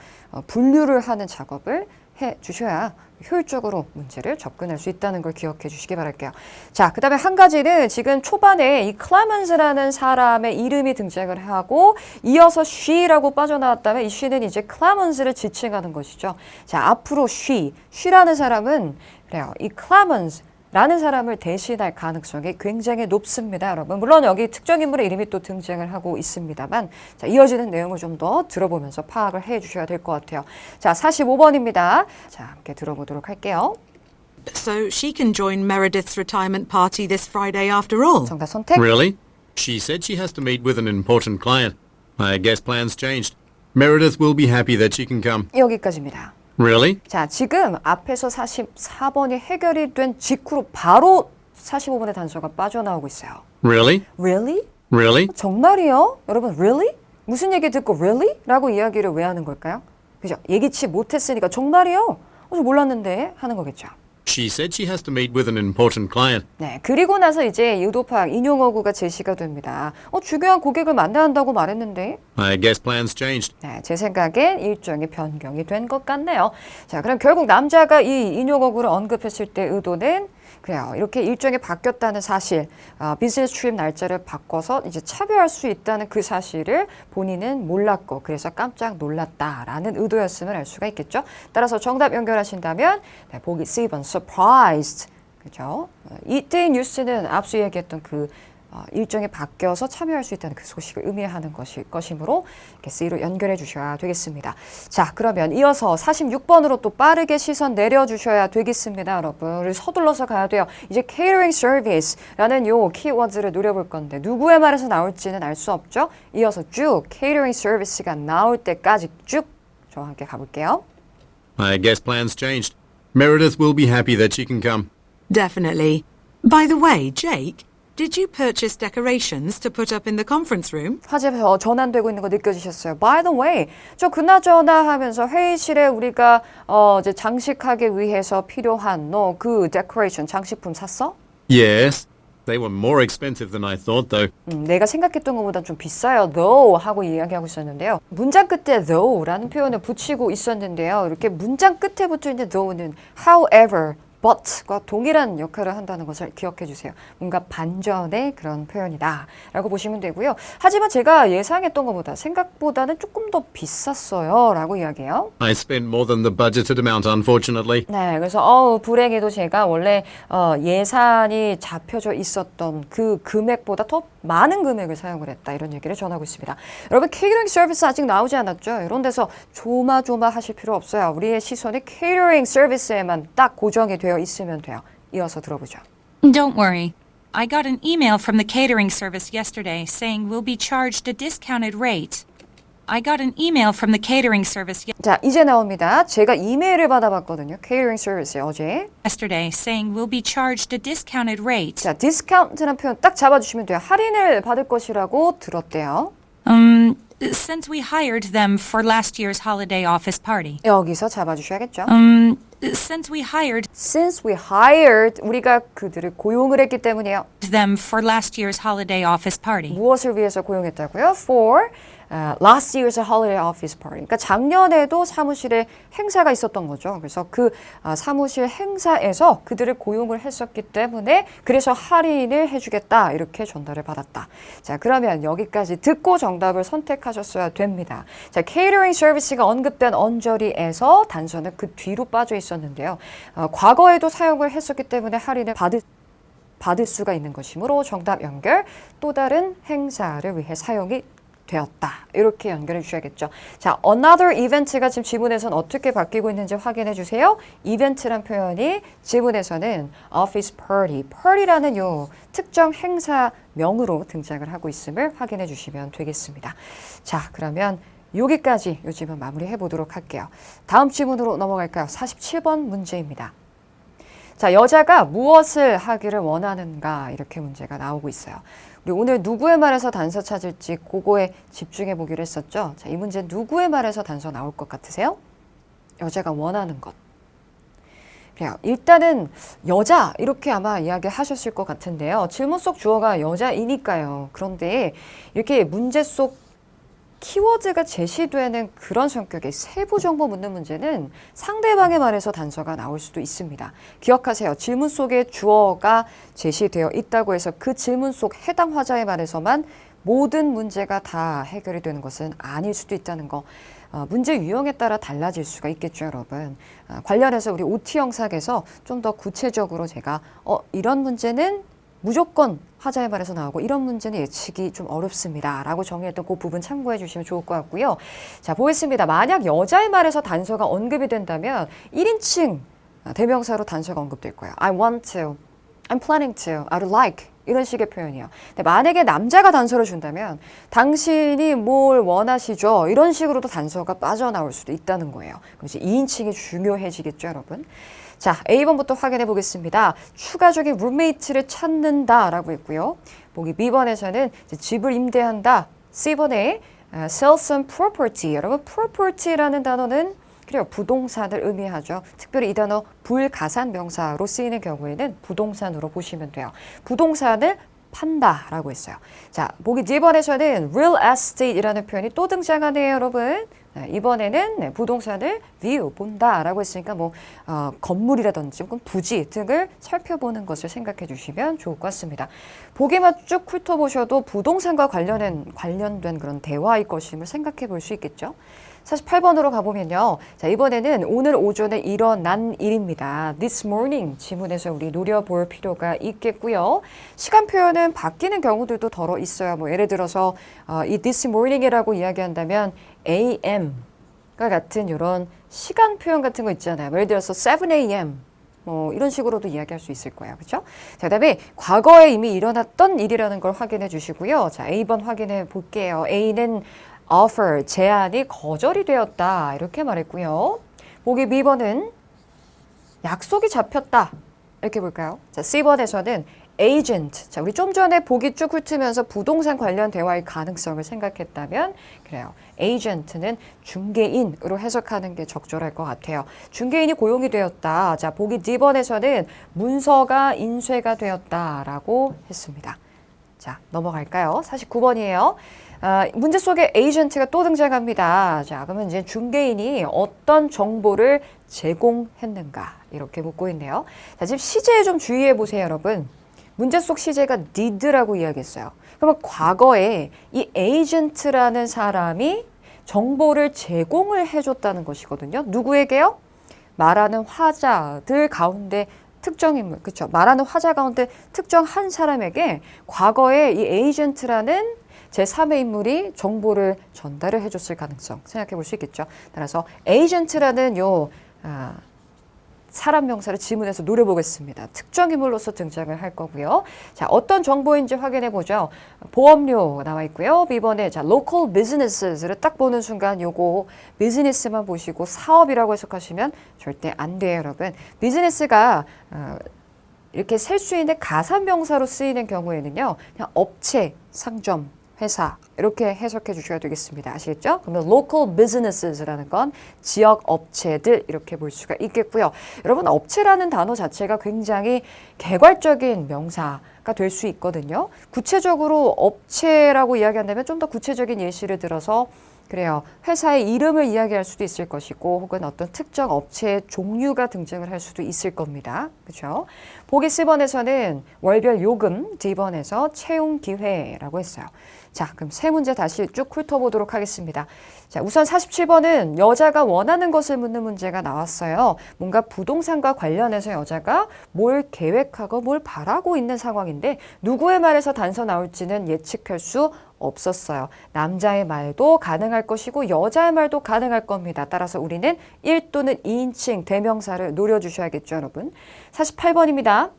분류를 하는 작업을 해 주셔야 효율적으로 문제를 접근할 수 있다는 걸 기억해 주시기 바랄게요. 자, 그 다음에 한 가지는 지금 초반에 이 클레먼스라는 사람의 이름이 등장을 하고 이어서 she라고 빠져나왔다면 이 she는 이제 클레먼스를 지칭하는 것이죠. 자, 앞으로 she라는 사람은 그래요. 이 클레먼스라는 사람을 대신할 가능성이 굉장히 높습니다, 여러분. 물론 여기 특정 인물의 이름이 또 등장을 하고 있습니다만 자, 이어지는 내용을 좀 더 들어보면서 파악을 해 주셔야 될 것 같아요. 자, 45번입니다. 자, 함께 들어보도록 할게요.
So she can join Meredith's retirement party this Friday after all.
정답 선택.
Really? She said she has to meet with an important client. I guess plans changed. Meredith will be happy that she can come.
여기까지입니다.
Really?
자, 지금 앞에서 44번이 해결이 된 직후로 바로 45번의 단서가 빠져나오고 있어요.
Really?
Really?
Really?
정말이요? 여러분, really? 무슨 얘기 듣고 really? 라고 이야기를 왜 하는 걸까요? 그죠? 예기치 못했으니까 정말이요? 저 몰랐는데 하는 거겠죠.
She said she has to meet with an important client.
네, 그리고 나서 이제 유도파악 인용어구가 제시가 됩니다. 중요한 고객을 만나야 한다고 말했는데
I guess plans changed.
네, 제 생각엔 일종의 변경이 된 것 같네요. 자, 그럼 결국 남자가 이 인용어구를 언급했을 때 의도는 그래요. 이렇게 일정이 바뀌었다는 사실, 비즈니스 트립 날짜를 바꿔서 이제 차별할 수 있다는 그 사실을 본인은 몰랐고 그래서 깜짝 놀랐다라는 의도였음을 알 수가 있겠죠. 따라서 정답 연결하신다면 네, 보기 C번 surprised. 그죠? 이때의 뉴스는 앞서 얘기했던 그 일정이 바뀌어서 참여할 수 있다는 그 소식을 의미하는 것이므로 이렇게 C로 연결해 주셔야 되겠습니다. 자, 그러면 이어서 46번으로 또 빠르게 시선 내려주셔야 되겠습니다, 여러분. 우리 서둘러서 가야 돼요. 이제 catering service라는 요 키워드를 노려볼 건데 누구의 말에서 나올지는 알 수 없죠. 이어서 쭉 catering service가 나올 때까지 쭉 저와 함께 가볼게요.
I guess plans changed. Meredith will be happy that she can come.
Definitely. By the way, Jake, did you purchase decorations to put up in the conference room?
화제에서 전환되고 있는 거 느껴지셨어요. By the way, 저 그나저나 하면서 회의실에 우리가 이제 장식하기 위해서 필요한 너 그 데코레이션 장식품 샀어?
Yes. They were more expensive than I thought, though.
내가 생각했던 것보다 좀 비싸요. though 하고 이야기하고 있었는데요. 문장 끝에 though라는 표현을 붙이고 있었는데요. 이렇게 문장 끝에 붙어 있는 though는 however, but과 동일한 역할을 한다는 것을 기억해 주세요. 뭔가 반전의 그런 표현이다 라고 보시면 되고요. 하지만 제가 예상했던 것보다 생각보다는 조금 더 비쌌어요 라고 이야기해요.
I spent more than the budgeted amount, unfortunately.
네, 그래서 불행히도 제가 원래 예산이 잡혀져 있었던 그 금액보다 더 많은 금액을 사용을 했다 이런 얘기를 전하고 있습니다. 여러분 케이터링 서비스 아직 나오지 않았죠? 이런 데서 조마조마하실 필요 없어요. 우리의 시선이 케이터링 서비스에만 딱 고정이 되어 있으면 돼요. 이어서 들어보죠.
Don't worry. I got an email from the catering service yesterday saying we'll be charged a discounted rate. I got an email from the catering service
자, 이제 나옵니다. 제가 이메일을 받아봤거든요. 케이터링 서비스 어제.
yesterday saying we'll be charged a discounted rate.
자, 디스카운트라는 표현 딱 잡아주시면 돼요. 할인을 받을 것이라고 들었대요.
Since we hired them for last year's holiday office party.
여기서 잡아주셔야겠죠.
Since we hired
Since we hired, 우리가 그들을 고용을 했기 때문이에요.
them for last year's holiday office party.
무엇을 위해서 고용했다고요? For last year's holiday office party. 그러니까 작년에도 사무실에 행사가 있었던 거죠. 그래서 그 사무실 행사에서 그들을 고용을 했었기 때문에 그래서 할인을 해주겠다 이렇게 전달을 받았다. 자, 그러면 여기까지 듣고 정답을 선택하셨어야 됩니다. 자, 케이터링 서비스가 언급된 언저리에서 단서는 그 뒤로 빠져 있었는데요. 과거에도 사용을 했었기 때문에 할인을 받을 수가 있는 것이므로 정답 연결 또 다른 행사를 위해 사용이 되었다. 이렇게 연결해 주셔야겠죠. 자, another event가 지금 지문에서는 어떻게 바뀌고 있는지 확인해 주세요. 이벤트란 표현이 지문에서는 office party, party라는 요 특정 행사명으로 등장을 하고 있음을 확인해 주시면 되겠습니다. 자, 그러면 여기까지 요 지문 마무리해 보도록 할게요. 다음 지문으로 넘어갈까요? 47번 문제입니다. 자, 여자가 무엇을 하기를 원하는가 이렇게 문제가 나오고 있어요. 우리 오늘 누구의 말에서 단서 찾을지 그거에 집중해 보기로 했었죠. 자, 이 문제 누구의 말에서 단서 나올 것 같으세요? 여자가 원하는 것. 그래요. 일단은 여자 이렇게 아마 이야기하셨을 것 같은데요. 질문 속 주어가 여자이니까요. 그런데 이렇게 문제 속 키워드가 제시되는 그런 성격의 세부 정보 묻는 문제는 상대방의 말에서 단서가 나올 수도 있습니다. 기억하세요. 질문 속에 주어가 제시되어 있다고 해서 그 질문 속 해당 화자의 말에서만 모든 문제가 다 해결이 되는 것은 아닐 수도 있다는 거. 문제 유형에 따라 달라질 수가 있겠죠, 여러분. 관련해서 우리 OT 영상에서 좀 더 구체적으로 제가 이런 문제는 무조건 화자의 말에서 나오고 이런 문제는 예측이 좀 어렵습니다. 라고 정의했던 그 부분 참고해 주시면 좋을 것 같고요. 자, 보겠습니다. 만약 여자의 말에서 단서가 언급이 된다면 1인칭 대명사로 단서가 언급될 거예요. I want to, I'm planning to, I would like 이런 식의 표현이에요. 근데 만약에 남자가 단서를 준다면 당신이 뭘 원하시죠? 이런 식으로도 단서가 빠져나올 수도 있다는 거예요. 그럼 이제 2인칭이 중요해지겠죠, 여러분? 자, A번부터 확인해 보겠습니다. 추가적인 룸메이트를 찾는다라고 했고요. 보기 B번에서는 집을 임대한다. C번에 sell some property. 여러분, property라는 단어는 그래요. 부동산을 의미하죠. 특별히 이 단어 불가산 명사로 쓰이는 경우에는 부동산으로 보시면 돼요. 부동산을 판다라고 했어요. 자, 보기 D번에서는 real estate이라는 표현이 또 등장하네요, 여러분. 이번에는 부동산을 view, 본다라고 했으니까 뭐 건물이라든지 혹은 부지 등을 살펴보는 것을 생각해 주시면 좋을 것 같습니다. 보기만 쭉 훑어보셔도 부동산과 관련된 그런 대화일 것임을 생각해 볼 수 있겠죠. 48번으로 가보면요. 자, 이번에는 오늘 오전에 일어난 일입니다. This morning 지문에서 우리 노려볼 필요가 있겠고요. 시간 표현은 바뀌는 경우들도 덜어 있어요. 뭐 예를 들어서 이 this morning이라고 이야기한다면 AM과 같은 이런 시간 표현 같은 거 있잖아요. 예를 들어서 7 AM 뭐 이런 식으로도 이야기할 수 있을 거예요. 그렇죠? 자, 그다음에 과거에 이미 일어났던 일이라는 걸 확인해 주시고요. 자, A번 확인해 볼게요. A는 offer, 제안이 거절이 되었다. 이렇게 말했고요. 보기 B번은 약속이 잡혔다. 이렇게 볼까요? 자, C번에서는 agent. 자, 우리 좀 전에 보기 쭉 훑으면서 부동산 관련 대화의 가능성을 생각했다면 그래요. agent는 중개인으로 해석하는 게 적절할 것 같아요. 중개인이 고용이 되었다. 자, 보기 D번에서는 문서가 인쇄가 되었다라고 했습니다. 자, 넘어갈까요? 49번이에요. 문제 속에 에이전트가 또 등장합니다. 자, 그러면 이제 중개인이 어떤 정보를 제공했는가 이렇게 묻고 있네요. 자, 지금 시제에 좀 주의해 보세요, 여러분. 문제 속 시제가 did라고 이야기했어요. 그러면 과거에 이 에이전트라는 사람이 정보를 제공을 해줬다는 것이거든요. 누구에게요? 말하는 화자들 가운데 특정 인물, 그렇죠? 말하는 화자 가운데 특정 한 사람에게 과거에 이 에이전트라는 제3의 인물이 정보를 전달을 해줬을 가능성 생각해 볼 수 있겠죠. 따라서 에이전트라는 사람 명사를 지문에서 노려보겠습니다. 특정 인물로서 등장을 할 거고요. 자, 어떤 정보인지 확인해 보죠. 보험료 나와 있고요. B번에 자, local business를 딱 보는 순간 요거 비즈니스만 보시고 사업이라고 해석하시면 절대 안 돼요, 여러분. 비즈니스가 이렇게 셀 수 있는 가산 명사로 쓰이는 경우에는요. 그냥 업체, 상점, 회사 이렇게 해석해 주셔야 되겠습니다. 아시겠죠? 그러면 local business라는 건 지역 업체들 이렇게 볼 수가 있겠고요. 여러분 업체라는 단어 자체가 굉장히 개괄적인 명사가 될 수 있거든요. 구체적으로 업체라고 이야기한다면 좀 더 구체적인 예시를 들어서 그래요. 회사의 이름을 이야기할 수도 있을 것이고 혹은 어떤 특정 업체의 종류가 등장을 할 수도 있을 겁니다. 그렇죠? 보기 C번에서는 월별 요금, D번에서 채용 기회라고 했어요. 자, 그럼 세 문제 다시 쭉 훑어보도록 하겠습니다. 자, 우선 47번은 여자가 원하는 것을 묻는 문제가 나왔어요. 뭔가 부동산과 관련해서 여자가 뭘 계획하고 뭘 바라고 있는 상황인데 누구의 말에서 단서 나올지는 예측할 수 없었어요. 남자의 말도 가능할 것이고 여자의 말도 가능할 겁니다. 따라서 우리는 1 또는 2인칭 대명사를 노려주셔야겠죠, 여러분. 48번입니다.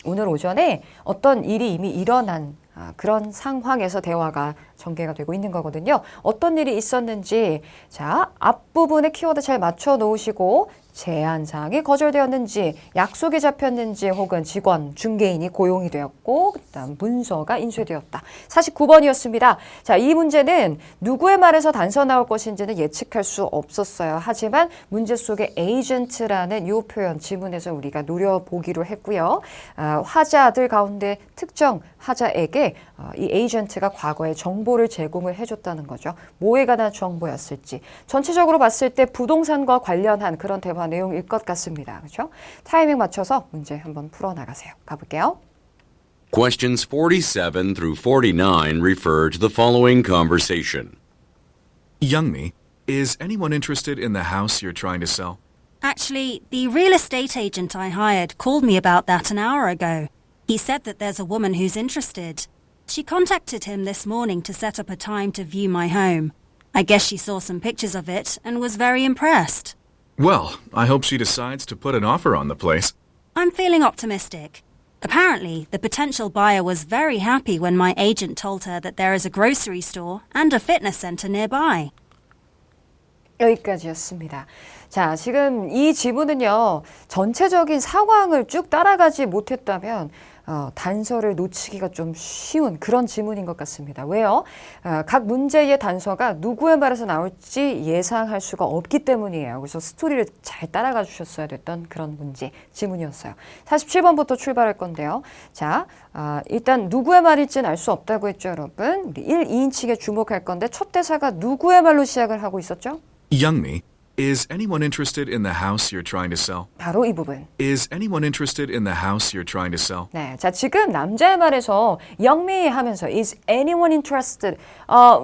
오늘 오전에 어떤 일이 이미 일어난 그런 상황에서 대화가 전개가 되고 있는 거거든요. 어떤 일이 있었는지 자 앞부분에 키워드 잘 맞춰 놓으시고 제안사항이 거절되었는지, 약속이 잡혔는지, 혹은 직원, 중개인이 고용이 되었고, 그다음 문서가 인쇄되었다. 49번이었습니다. 자, 이 문제는 누구의 말에서 단서 나올 것인지는 예측할 수 없었어요. 하지만 문제 속에 에이전트라는 이 표현 지문에서 우리가 노려보기로 했고요. 화자들 가운데 특정 하자에게 이 에이전트가 과거에 정보를 제공을 해줬다는 거죠. 뭐에 관한 정보였을지. 전체적으로 봤을 때 부동산과 관련한 그런 대화 내용일 것 같습니다. 그렇죠? 타이밍 맞춰서 문제 한번 풀어나가세요. 가볼게요.
Questions 47 through 49 refer to the following conversation.
Youngmi, is anyone interested in the house you're trying to sell?
Actually, the real estate agent I hired called me about that an hour ago. He said that there's a woman who's interested. She contacted him this morning to set up a time to view my home. I guess she saw some pictures of it and was very impressed.
Well, I hope she decides to put an offer on the place.
I'm feeling optimistic. Apparently, the potential buyer was very happy when my agent told her that there is a grocery store and a fitness center nearby.
여기까지였습니다. 자, 지금 이 지문은요, 전체적인 상황을 쭉 따라가지 못했다면 단서를 놓치기가 좀 쉬운 그런 지문인 것 같습니다. 왜요? 각 문제의 단서가 누구의 말에서 나올지 예상할 수가 없기 때문이에요. 그래서 스토리를 잘 따라가 주셨어야 됐던 그런 문제, 지문이었어요. 47번부터 출발할 건데요. 자, 일단 누구의 말일지는 알 수 없다고 했죠, 여러분. 우리 1, 2인칭에 주목할 건데 첫 대사가 누구의 말로 시작을 하고 있었죠?
Youngmi, is anyone interested in the house you're trying to sell?
바로 이 부분.
Is anyone interested in the house you're trying to sell?
네, 자 지금 남자의 말에서 영미 하면서 is anyone interested?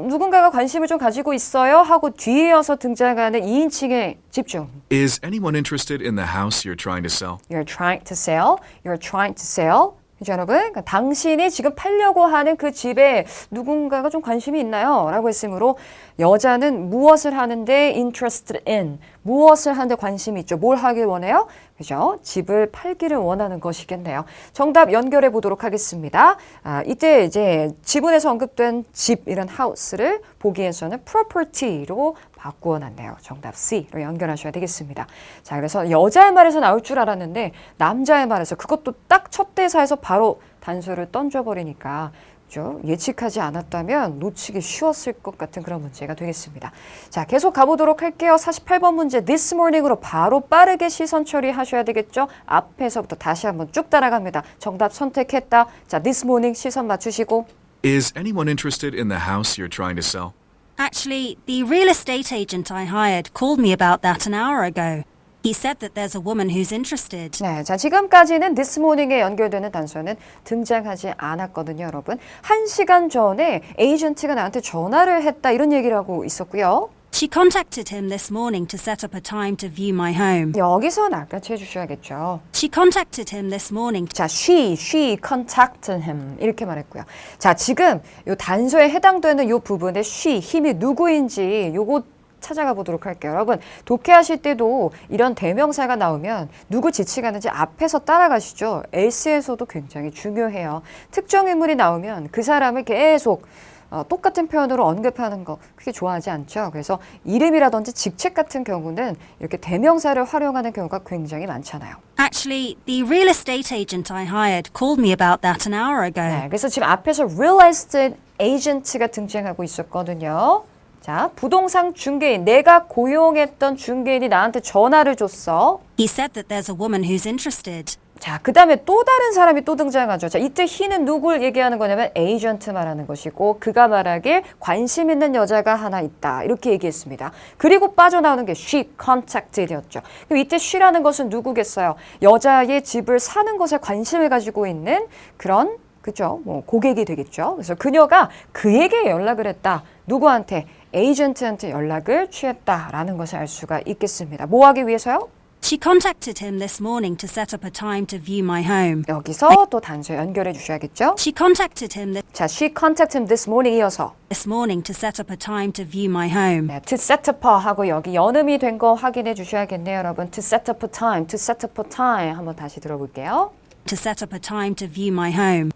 누군가가 관심을 좀 가지고 있어요? 하고 뒤에 이어서 등장하는 2인칭에 집중.
Is anyone interested in the house you're trying to sell?
You're trying to sell. You're trying to sell. 그죠, 여러분? 그러니까 당신이 지금 팔려고 하는 그 집에 누군가가 좀 관심이 있나요? 라고 했으므로 여자는 무엇을 하는데 interested in, 무엇을 하는데 관심이 있죠. 뭘 하길 원해요? 그죠? 집을 팔기를 원하는 것이겠네요. 정답 연결해 보도록 하겠습니다. 이때 이제 지문에서 언급된 집, 이런 house를 보기에서는 property로 바꾸어 놨네요. 정답 C로 연결하셔야 되겠습니다. 자, 그래서 여자의 말에서 나올 줄 알았는데 남자의 말에서 그것도 딱 첫 대사에서 바로 단서를 던져버리니까 그죠? 예측하지 않았다면 놓치기 쉬웠을 것 같은 그런 문제가 되겠습니다. 자, 계속 가보도록 할게요. 48번 문제 This morning으로 바로 빠르게 시선 처리하셔야 되겠죠? 앞에서부터 다시 한번 쭉 따라갑니다. 정답 선택했다. 자, This morning 시선 맞추시고
Is anyone interested in the house you're trying to sell?
Actually, the real estate agent I hired called me about that an hour ago. He said that there's a woman who's interested.
네, 자 지금까지는 This morning에 연결되는 단서는 등장하지 않았거든요, 여러분. 1시간 전에 에이전트가 나한테 전화를 했다 이런 얘기를 하고 있었고요.
She contacted him this morning to set up a time to view my home.
여기서 낚아채 주셔야겠죠.
She contacted him this morning.
자, she contacted him 이렇게 말했고요. 자, 지금 요 단서에 해당되는 요 부분의 she, 힘이 누구인지 요거 찾아가 보도록 할게요. 여러분, 독해하실 때도 이런 대명사가 나오면 누구 지칭하는지 앞에서 따라가시죠. else에서도 굉장히 중요해요. 특정 인물이 나오면 그 사람을 계속 똑같은 표현으로 언급하는 거 그게 좋아하지 않죠. 그래서 이름이라든지 직책 같은 경우는 이렇게 대명사를 활용하는 경우가 굉장히 많잖아요.
Actually, the real estate agent I hired called me about that an hour ago.
네, 그래서 지금 앞에서 real estate agent가 등장하고 있었거든요. 자, 부동산 중개인, 내가 고용했던 중개인이 나한테 전화를 줬어.
He said that there's a woman who's interested.
자, 그 다음에 또 다른 사람이 또 등장하죠. 자, 이때 he는 누굴 얘기하는 거냐면 에이전트 말하는 것이고 그가 말하길 관심 있는 여자가 하나 있다. 이렇게 얘기했습니다. 그리고 빠져나오는 게 she contacted였죠. 그럼 이때 she라는 것은 누구겠어요? 여자의 집을 사는 것에 관심을 가지고 있는 그런 그죠? 뭐 고객이 되겠죠. 그래서 그녀가 그에게 연락을 했다. 누구한테? 에이전트한테 연락을 취했다라는 것을 알 수가 있겠습니다. 뭐 하기 위해서요?
She contacted him this morning to set up a time to view my home.
여기서 또 단서 연결해 주셔야겠죠?
She contacted him
자, she contacted him this morning 이어서
this morning to set up a time to view my home.
네, to set up a 하고 여기 연음이 된 거 확인해 주셔야겠네요, 여러분. to set up a time, to set up a time 한번 다시 들어볼게요.
To set up a time to view my home.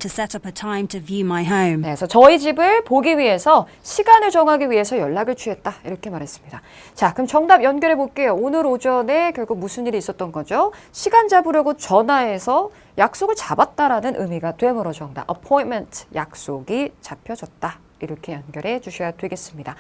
to set up a time to view my home.
네, 그래서 저희 집을 보기 위해서 시간을 정하기 위해서 연락을 취했다. 이렇게 말했습니다. 자, 그럼 정답 연결해 볼게요. 오늘 오전에 결국 무슨 일이 있었던 거죠? 시간 잡으려고 전화해서 약속을 잡았다라는 의미가 되므로 정답. appointment, 약속이 잡혀졌다. 이렇게 연결해 주셔야 되겠습니다.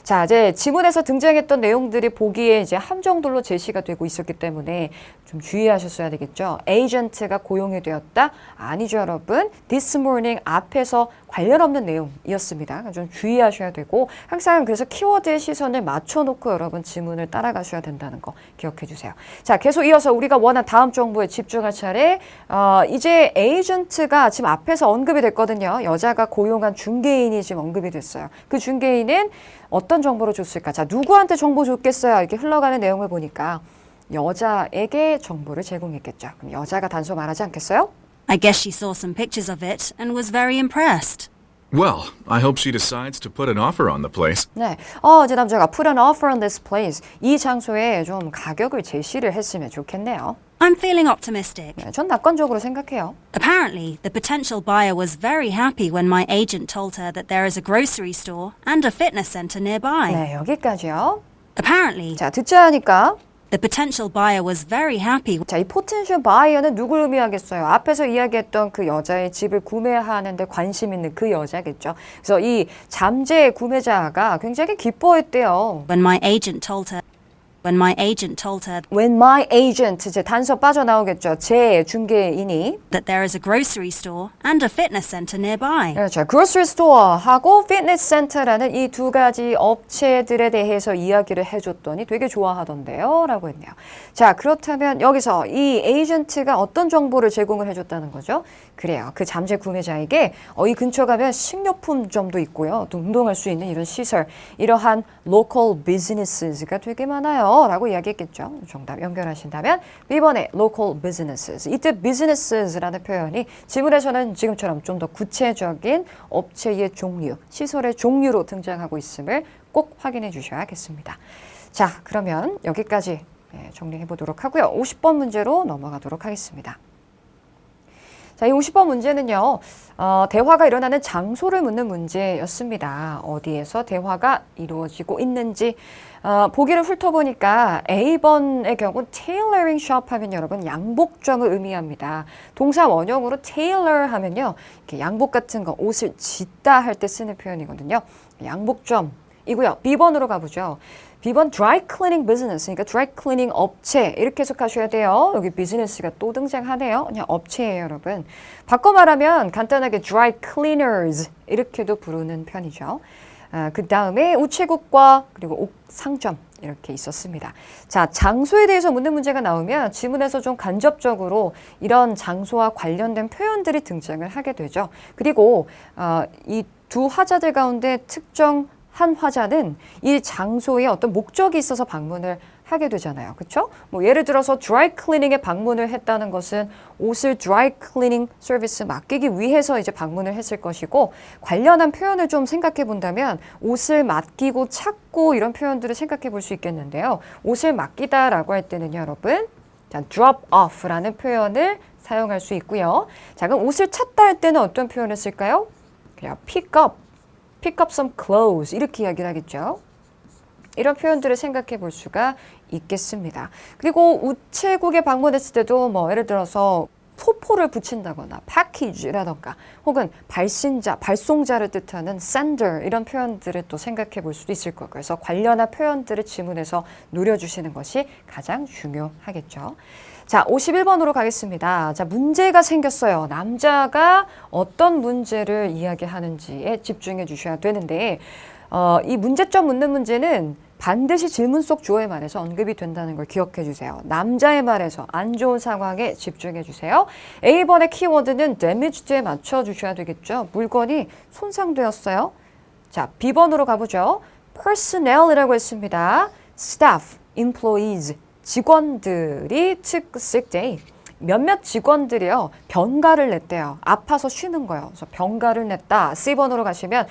자, 이제 지문에서 등장했던 내용들이 보기에 이제 함정들로 제시가 되고 있었기 때문에 좀 주의하셨어야 되겠죠. 에이전트가 고용이 되었다? 아니죠, 여러분. This morning 앞에서 관련 없는 내용이었습니다. 좀 주의하셔야 되고 항상 그래서 키워드의 시선을 맞춰놓고 여러분 지문을 따라가셔야 된다는 거 기억해 주세요. 자, 계속 이어서 우리가 원한 다음 정보에 집중할 차례. 이제 에이전트가 지금 앞에서 언급이 됐거든요. 여자가 고용한 중개인이 지금 언급이 됐어요. 그 중개인은 어떤 정보를 줬을까? 자, 누구한테 정보 줬겠어요? 이렇게 흘러가는 내용을 보니까 여자에게 정보를 제공했겠죠. 그럼 여자가 단서 말하지 않겠어요?
I guess she saw some pictures of it and was very impressed.
Well, I hope she decides to put an offer on the place.
네, 이제 남자가 put an offer on this place. 이 장소에 좀 가격을 제시를 했으면 좋겠네요.
I'm feeling optimistic.
네, 전 낙관적으로 생각해요.
Apparently, the potential buyer was very happy when my agent told her that there is a grocery store and a fitness center nearby.
네, 여기까지요.
Apparently,
자, 듣자 하니까
the potential buyer was very happy.
자, 이 potential buyer는 누굴 의미하겠어요? 앞에서 이야기했던 그 여자의 집을 구매하는데 관심 있는 그 여자겠죠. 그래서 이 잠재 구매자가 굉장히 기뻐했대요.
When my agent told her
When my agent, 이제 단서 빠져나오겠죠. 제 중개인이
that there is a grocery store and a fitness center nearby.
그렇죠. grocery store하고 fitness center라는 이 두 가지 업체들에 대해서 이야기를 해줬더니 되게 좋아하던데요. 라고 했네요. 자, 그렇다면 여기서 이 에이전트가 어떤 정보를 제공을 해줬다는 거죠? 그래요. 그 잠재 구매자에게 이 근처 가면 식료품점도 있고요. 또 운동할 수 있는 이런 시설, 이러한 local business가 되게 많아요. 라고 이야기했겠죠. 정답 연결하신다면 B번에 local businesses. 이때 businesses라는 표현이 지문에서는 지금처럼 좀 더 구체적인 업체의 종류, 시설의 종류로 등장하고 있음을 꼭 확인해 주셔야겠습니다. 자, 그러면 여기까지 정리해 보도록 하고요. 50번 문제로 넘어가도록 하겠습니다. 자, 이 50번 문제는요, 대화가 일어나는 장소를 묻는 문제였습니다. 어디에서 대화가 이루어지고 있는지, 보기를 훑어보니까 A번의 경우 tailoring shop 하면 여러분 양복점을 의미합니다. 동사 원형으로 tailor 하면요, 이렇게 양복 같은 거, 옷을 짓다 할 때 쓰는 표현이거든요. 양복점이고요. B번으로 가보죠. B번 dry cleaning business, 그러니까 dry cleaning 업체 이렇게 해석하셔야 돼요. 여기 비즈니스가 또 등장하네요. 그냥 업체예요, 여러분. 바꿔 말하면 간단하게 dry cleaners 이렇게도 부르는 편이죠. 그 다음에 우체국과 그리고 옥상점 이렇게 있었습니다. 자, 장소에 대해서 묻는 문제가 나오면 지문에서 좀 간접적으로 이런 장소와 관련된 표현들이 등장을 하게 되죠. 그리고 이 두 화자들 가운데 특정 한 화자는 이 장소에 어떤 목적이 있어서 방문을 하게 되잖아요. 그렇죠? 뭐 예를 들어서 드라이 클리닝에 방문을 했다는 것은 옷을 드라이 클리닝 서비스 맡기기 위해서 이제 방문을 했을 것이고, 관련한 표현을 좀 생각해 본다면 옷을 맡기고 찾고 이런 표현들을 생각해 볼 수 있겠는데요. 옷을 맡기다라고 할 때는 여러분, 자, drop off라는 표현을 사용할 수 있고요. 자, 그럼 옷을 찾다 할 때는 어떤 표현을 쓸까요? 그냥 pick up some clothes 이렇게 이야기를 하겠죠. 이런 표현들을 생각해 볼 수가 있겠습니다. 그리고 우체국에 방문했을 때도 뭐 예를 들어서 소포를 붙인다거나 package라던가 혹은 발송자를 뜻하는 sender 이런 표현들을 또 생각해 볼 수도 있을 거고요. 그래서 관련한 표현들을 지문에서 노려주시는 것이 가장 중요하겠죠. 자, 51번으로 가겠습니다. 자, 문제가 생겼어요. 남자가 어떤 문제를 이야기하는지에 집중해 주셔야 되는데, 이 문제점 묻는 문제는 반드시 질문 속 주어의 말에서 언급이 된다는 걸 기억해 주세요. 남자의 말에서 안 좋은 상황에 집중해 주세요. A번의 키워드는 damage에 맞춰 주셔야 되겠죠. 물건이 손상되었어요. 자, B번으로 가보죠. personnel이라고 했습니다. staff, employees, 직원들이 took sick day. 몇몇 직원들이요, 병가를 냈대요. 아파서 쉬는 거예요. 그래서 병가를 냈다. C번으로 가시면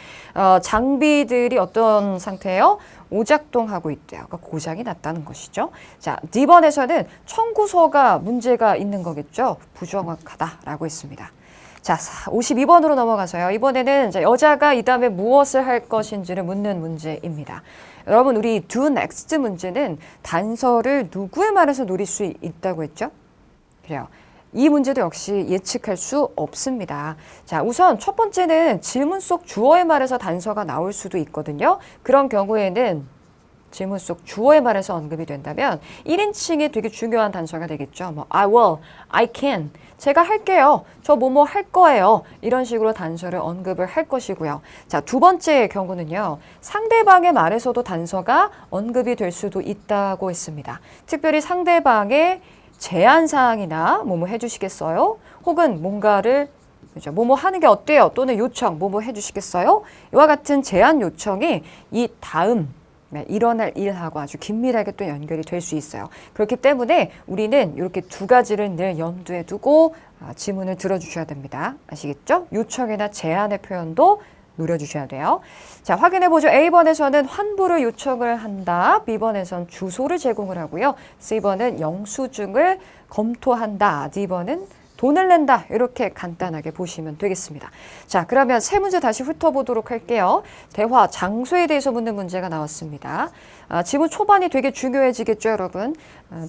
장비들이 어떤 상태예요? 오작동하고 있대요. 그러니까 고장이 났다는 것이죠. 자, D번에서는 청구서가 문제가 있는 거겠죠. 부정확하다라고 했습니다. 자, 52번으로 넘어가서요. 이번에는 이제 여자가 이 다음에 무엇을 할 것인지를 묻는 문제입니다. 여러분, 우리 do next 문제는 단서를 누구의 말에서 노릴 수 있다고 했죠? 그래요. 이 문제도 역시 예측할 수 없습니다. 자, 우선 첫 번째는 질문 속 주어의 말에서 단서가 나올 수도 있거든요. 그런 경우에는 질문 속 주어의 말에서 언급이 된다면 1인칭이 되게 중요한 단서가 되겠죠. 뭐 I will, I can, 제가 할게요, 저 뭐뭐 할 거예요, 이런 식으로 단서를 언급을 할 것이고요. 자, 두 번째 경우는요, 상대방의 말에서도 단서가 언급이 될 수도 있다고 했습니다. 특별히 상대방의 제안사항이나 뭐뭐 해주시겠어요? 혹은 뭔가를 그죠? 뭐뭐 하는 게 어때요? 또는 요청, 뭐뭐 해주시겠어요? 이와 같은 제안 요청이 이 다음 일어날 일하고 아주 긴밀하게 또 연결이 될 수 있어요. 그렇기 때문에 우리는 이렇게 두 가지를 늘 염두에 두고 지문을 들어주셔야 됩니다. 아시겠죠? 요청이나 제안의 표현도 노려주셔야 돼요. 자, 확인해보죠. A번에서는 환불을 요청을 한다. B번에서는 주소를 제공을 하고요. C번은 영수증을 검토한다. D번은 돈을 낸다. 이렇게 간단하게 보시면 되겠습니다. 자, 그러면 세 문제 다시 훑어보도록 할게요. 대화 장소에 대해서 묻는 문제가 나왔습니다. 지문 초반이 되게 중요해지겠죠, 여러분.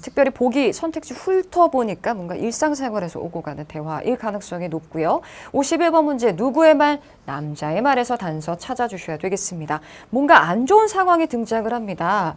특별히 보기 선택지 훑어보니까 뭔가 일상생활에서 오고 가는 대화일 가능성이 높고요. 51번 문제, 누구의 말? 남자의 말에서 단서 찾아주셔야 되겠습니다. 뭔가 안 좋은 상황이 등장을 합니다.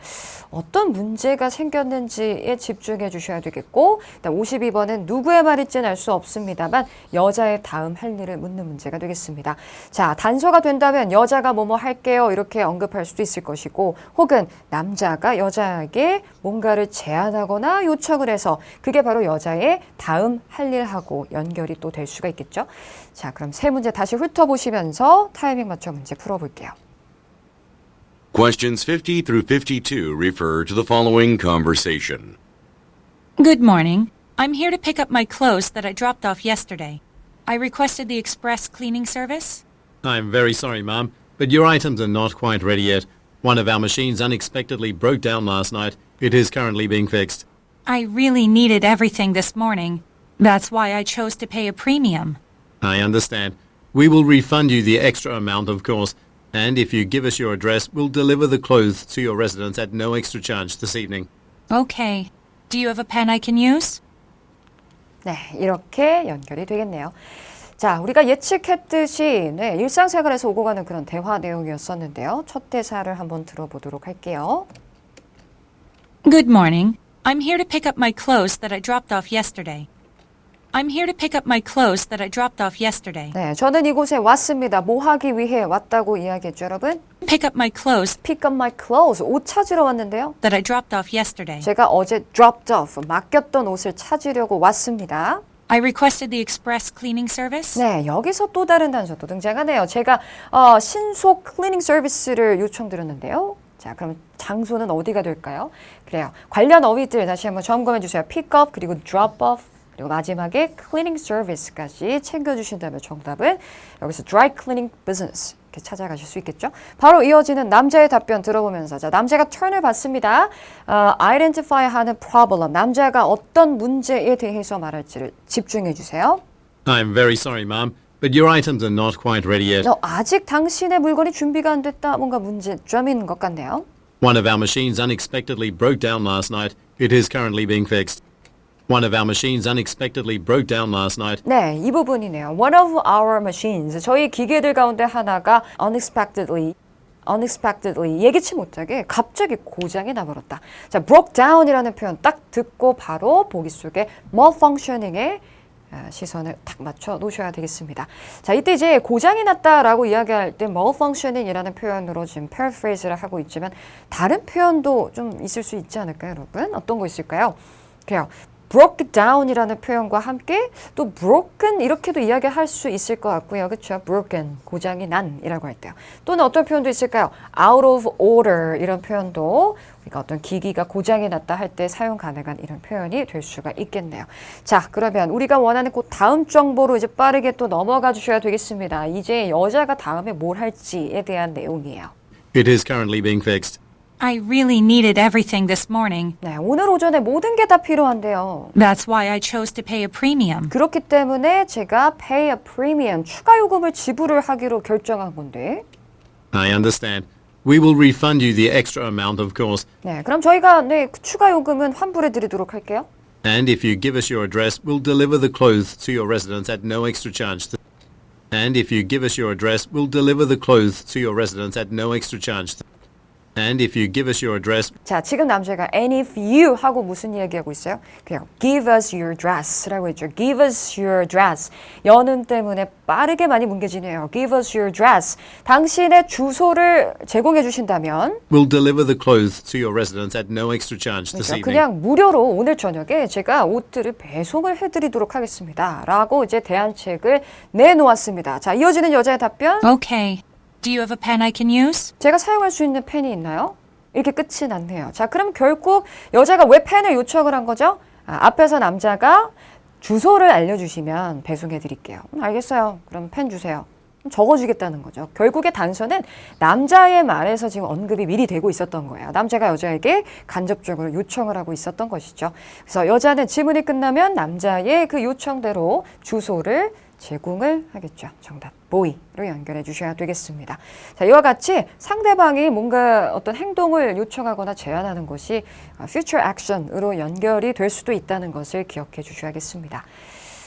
어떤 문제가 생겼는지에 집중해 주셔야 되겠고, 52번은 누구의 말일지는 알 수 없습니다만 여자의 다음 할 일을 묻는 문제가 되겠습니다. 자, 단서가 된다면 여자가 뭐뭐 할게요, 이렇게 언급할 수도 있을 것이고, 혹은 남자가 여자에게 뭔가를 제안하거나 요청을 해서 그게 바로 여자의 다음 할 일하고 연결이 또 될 수가 있겠죠. 자, 그럼 세 문제 다시 훑어보시면서 타이밍 맞춰 문제 풀어볼게요.
Questions 50 through 52 refer to the following conversation.
Good morning. I'm here to pick up my clothes that I dropped off yesterday. I requested the express cleaning service.
I'm very sorry, Mom, but your items are not quite ready yet. One of our machines unexpectedly broke down last night. It is currently being fixed.
I really needed everything this morning. That's why I chose to pay a premium.
I understand. We will refund you the extra amount, of course. And if you give us your address, we'll deliver the clothes to your residence at no extra charge this evening.
Okay. Do you have a pen I can use?
네, 이렇게 연결이 되겠네요. 자, 우리가 예측했듯이 일상생활에서 오고 가는 그런 대화 내용이었었는데요. 첫 대사를 한번 들어보도록 할게요.
Good morning. I'm here to pick up my clothes that I dropped off yesterday. I'm here to pick up my clothes that I dropped off yesterday.
네, 저는 이곳에 왔습니다. 뭐 하기 위해 왔다고 이야기했죠, 여러분?
Pick up my clothes
Pick up my clothes. 옷 찾으러 왔는데요.
that I dropped off yesterday.
제가 어제 dropped off, 맡겼던 옷을 찾으려고 왔습니다.
I requested the express cleaning service.
네, 여기서 또 다른 단서도 등장하네요. 제가 신속 클리닝 서비스를 요청드렸는데요. 자, 그럼 장소는 어디가 될까요? 그래요. 관련 어휘들 다시 한번 점검해 주세요. pick up, 그리고 drop off, 그리고 마지막에 cleaning service까지 챙겨주신다면 정답은 여기서 dry cleaning business 이렇게 찾아가실 수 있겠죠. 바로 이어지는 남자의 답변 들어보면서, 자, 남자가 턴을 받습니다. identify 하는 problem, 남자가 어떤 문제에 대해서 말할지를 집중해 주세요.
I'm very sorry, Mom, but your items are not quite ready yet.
아직 당신의 물건이 준비가 안 됐다. 뭔가 문제점인 것 같네요.
One of our machines unexpectedly broke down last night. It is currently being fixed. One of our machines unexpectedly broke down last night.
네, 이 부분이네요. One of our machines, 저희 기계들 가운데 하나가 unexpectedly 예기치 못하게 갑자기 고장이 나버렸다. 자, broke down이라는 표현 딱 듣고 바로 보기 속에 malfunctioning에 시선을 딱 맞춰 놓으셔야 되겠습니다. 자, 이때 이제 고장이 났다라고 이야기할 때 malfunctioning이라는 표현으로 지금 paraphrase를 하고 있지만 다른 표현도 좀 있을 수 있지 않을까요, 여러분? 어떤 거 있을까요? 그래요. broke down이라는 표현과 함께 또 broken 이렇게도 이야기할 수 있을 것 같고요. 그렇죠? broken, 고장이 난이라고 할 때요. 또는 어떤 표현도 있을까요? out of order 이런 표현도 우리가 어떤 기기가 고장이 났다 할 때 사용 가능한 이런 표현이 될 수가 있겠네요. 자, 그러면 우리가 원하는 그 다음 정보로 이제 빠르게 또 넘어가 주셔야 되겠습니다. 이제 여자가 다음에 뭘 할지에 대한 내용이에요.
It is currently being fixed.
I really needed everything this morning.
네, 오늘 오전에 모든 게 다 필요한데요.
That's why I chose to pay a premium.
그렇기 때문에 제가 pay a premium, 추가 요금을 지불을 하기로 결정한 건데.
I understand. We will refund you the extra amount, of course.
네, 그럼 저희가 그 추가 요금은 환불해 드리도록 할게요.
And if you give us your address, we'll deliver the clothes to your residence at no extra charge. And if you give us your address, we'll deliver the clothes to your residence at no extra charge. And if you give us your address,
자, 지금 남자가 and if you 하고 무슨 이야기하고 있어요? 그냥 give us your dress라고 했죠. give us your dress. 연음 때문에 빠르게 많이 뭉개지네요. give us your dress. 당신의 주소를 제공해 주신다면
we'll deliver the clothes to your residence at no extra charge this
그러니까
evening.
그냥 무료로 오늘 저녁에 제가 옷들을 배송을 해드리도록 하겠습니다. 라고 이제 대안책을 내놓았습니다. 자, 이어지는 여자의 답변.
Okay. Do you have a pen I can use?
제가 사용할 수 있는 펜이 있나요? 이렇게 끝이 났네요. 자, 그럼 결국 여자가 왜 펜을 요청을 한 거죠? 앞에서 남자가 주소를 알려주시면 배송해 드릴게요. 알겠어요. 그럼 펜 주세요. 적어주겠다는 거죠. 결국에 단서는 남자의 말에서 지금 언급이 미리 되고 있었던 거예요. 남자가 여자에게 간접적으로 요청을 하고 있었던 것이죠. 그래서 여자는 질문이 끝나면 남자의 그 요청대로 주소를 제공을 하겠죠. 정답 보이로 연결해 주셔야 되겠습니다. 자, 이와 같이 상대방이 뭔가 어떤 행동을 요청하거나 제안하는 것이 future action으로 연결이 될 수도 있다는 것을 기억해 주셔야겠습니다.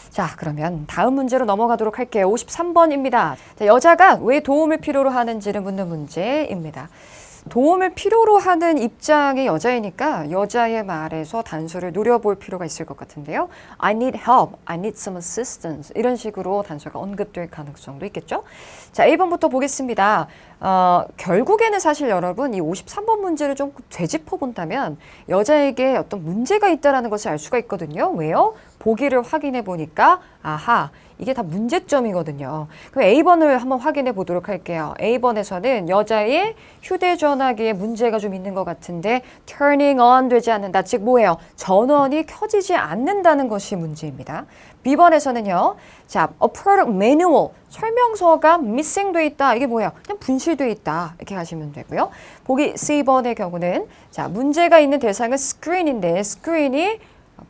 자, 그러면 다음 문제로 넘어가도록 할게요. 53번입니다. 자, 여자가 왜 도움을 필요로 하는지를 묻는 문제입니다. 도움을 필요로 하는 입장의 여자이니까 여자의 말에서 단서를 노려볼 필요가 있을 것 같은데요. I need help, I need some assistance 이런 식으로 단서가 언급될 가능성도 있겠죠. 자, 1번부터 보겠습니다. 결국에는 사실 여러분 이 53번 문제를 좀 되짚어 본다면 여자에게 어떤 문제가 있다는 것을 알 수가 있거든요. 왜요? 보기를 확인해 보니까 아하, 이게 다 문제점이거든요. 그럼 A번을 한번 확인해 보도록 할게요. A번에서는 여자의 휴대전화기에 문제가 좀 있는 것 같은데 turning on 되지 않는다. 즉 뭐예요? 전원이 켜지지 않는다는 것이 문제입니다. B번에서는요. 자, a product manual, 설명서가 missing 돼 있다. 이게 뭐예요? 그냥 분실돼 있다. 이렇게 하시면 되고요. 보기 C번의 경우는 자, 문제가 있는 대상은 screen인데 screen이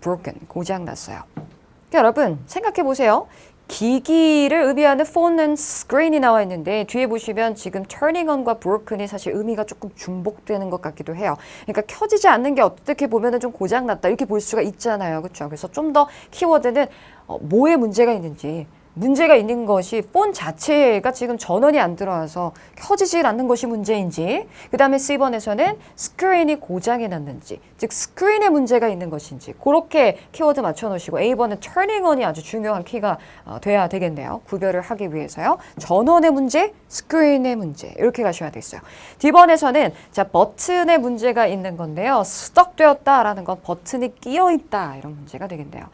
broken, 고장났어요. 그러니까 여러분 생각해 보세요. 기기를 의미하는 phone and screen이 나와 있는데 뒤에 보시면 지금 turning on과 broken이 사실 의미가 조금 중복되는 것 같기도 해요. 그러니까 켜지지 않는 게 어떻게 보면은 좀 고장났다 이렇게 볼 수가 있잖아요. 그렇죠? 그래서 좀 더 키워드는 뭐에 문제가 있는지 문제가 있는 것이 폰 자체가 지금 전원이 안 들어와서 켜지지 않는 것이 문제인지 그 다음에 C번에서는 스크린이 고장이 났는지 즉 스크린에 문제가 있는 것인지 그렇게 키워드 맞춰놓으시고 A번은 turning on이 아주 중요한 키가 돼야 되겠네요. 구별을 하기 위해서요. 전원의 문제, 스크린의 문제 이렇게 가셔야 되겠어요. D번에서는 자 버튼에 문제가 있는 건데요. 스톡되었다라는 건 버튼이 끼어 있다 이런 문제가 되겠네요.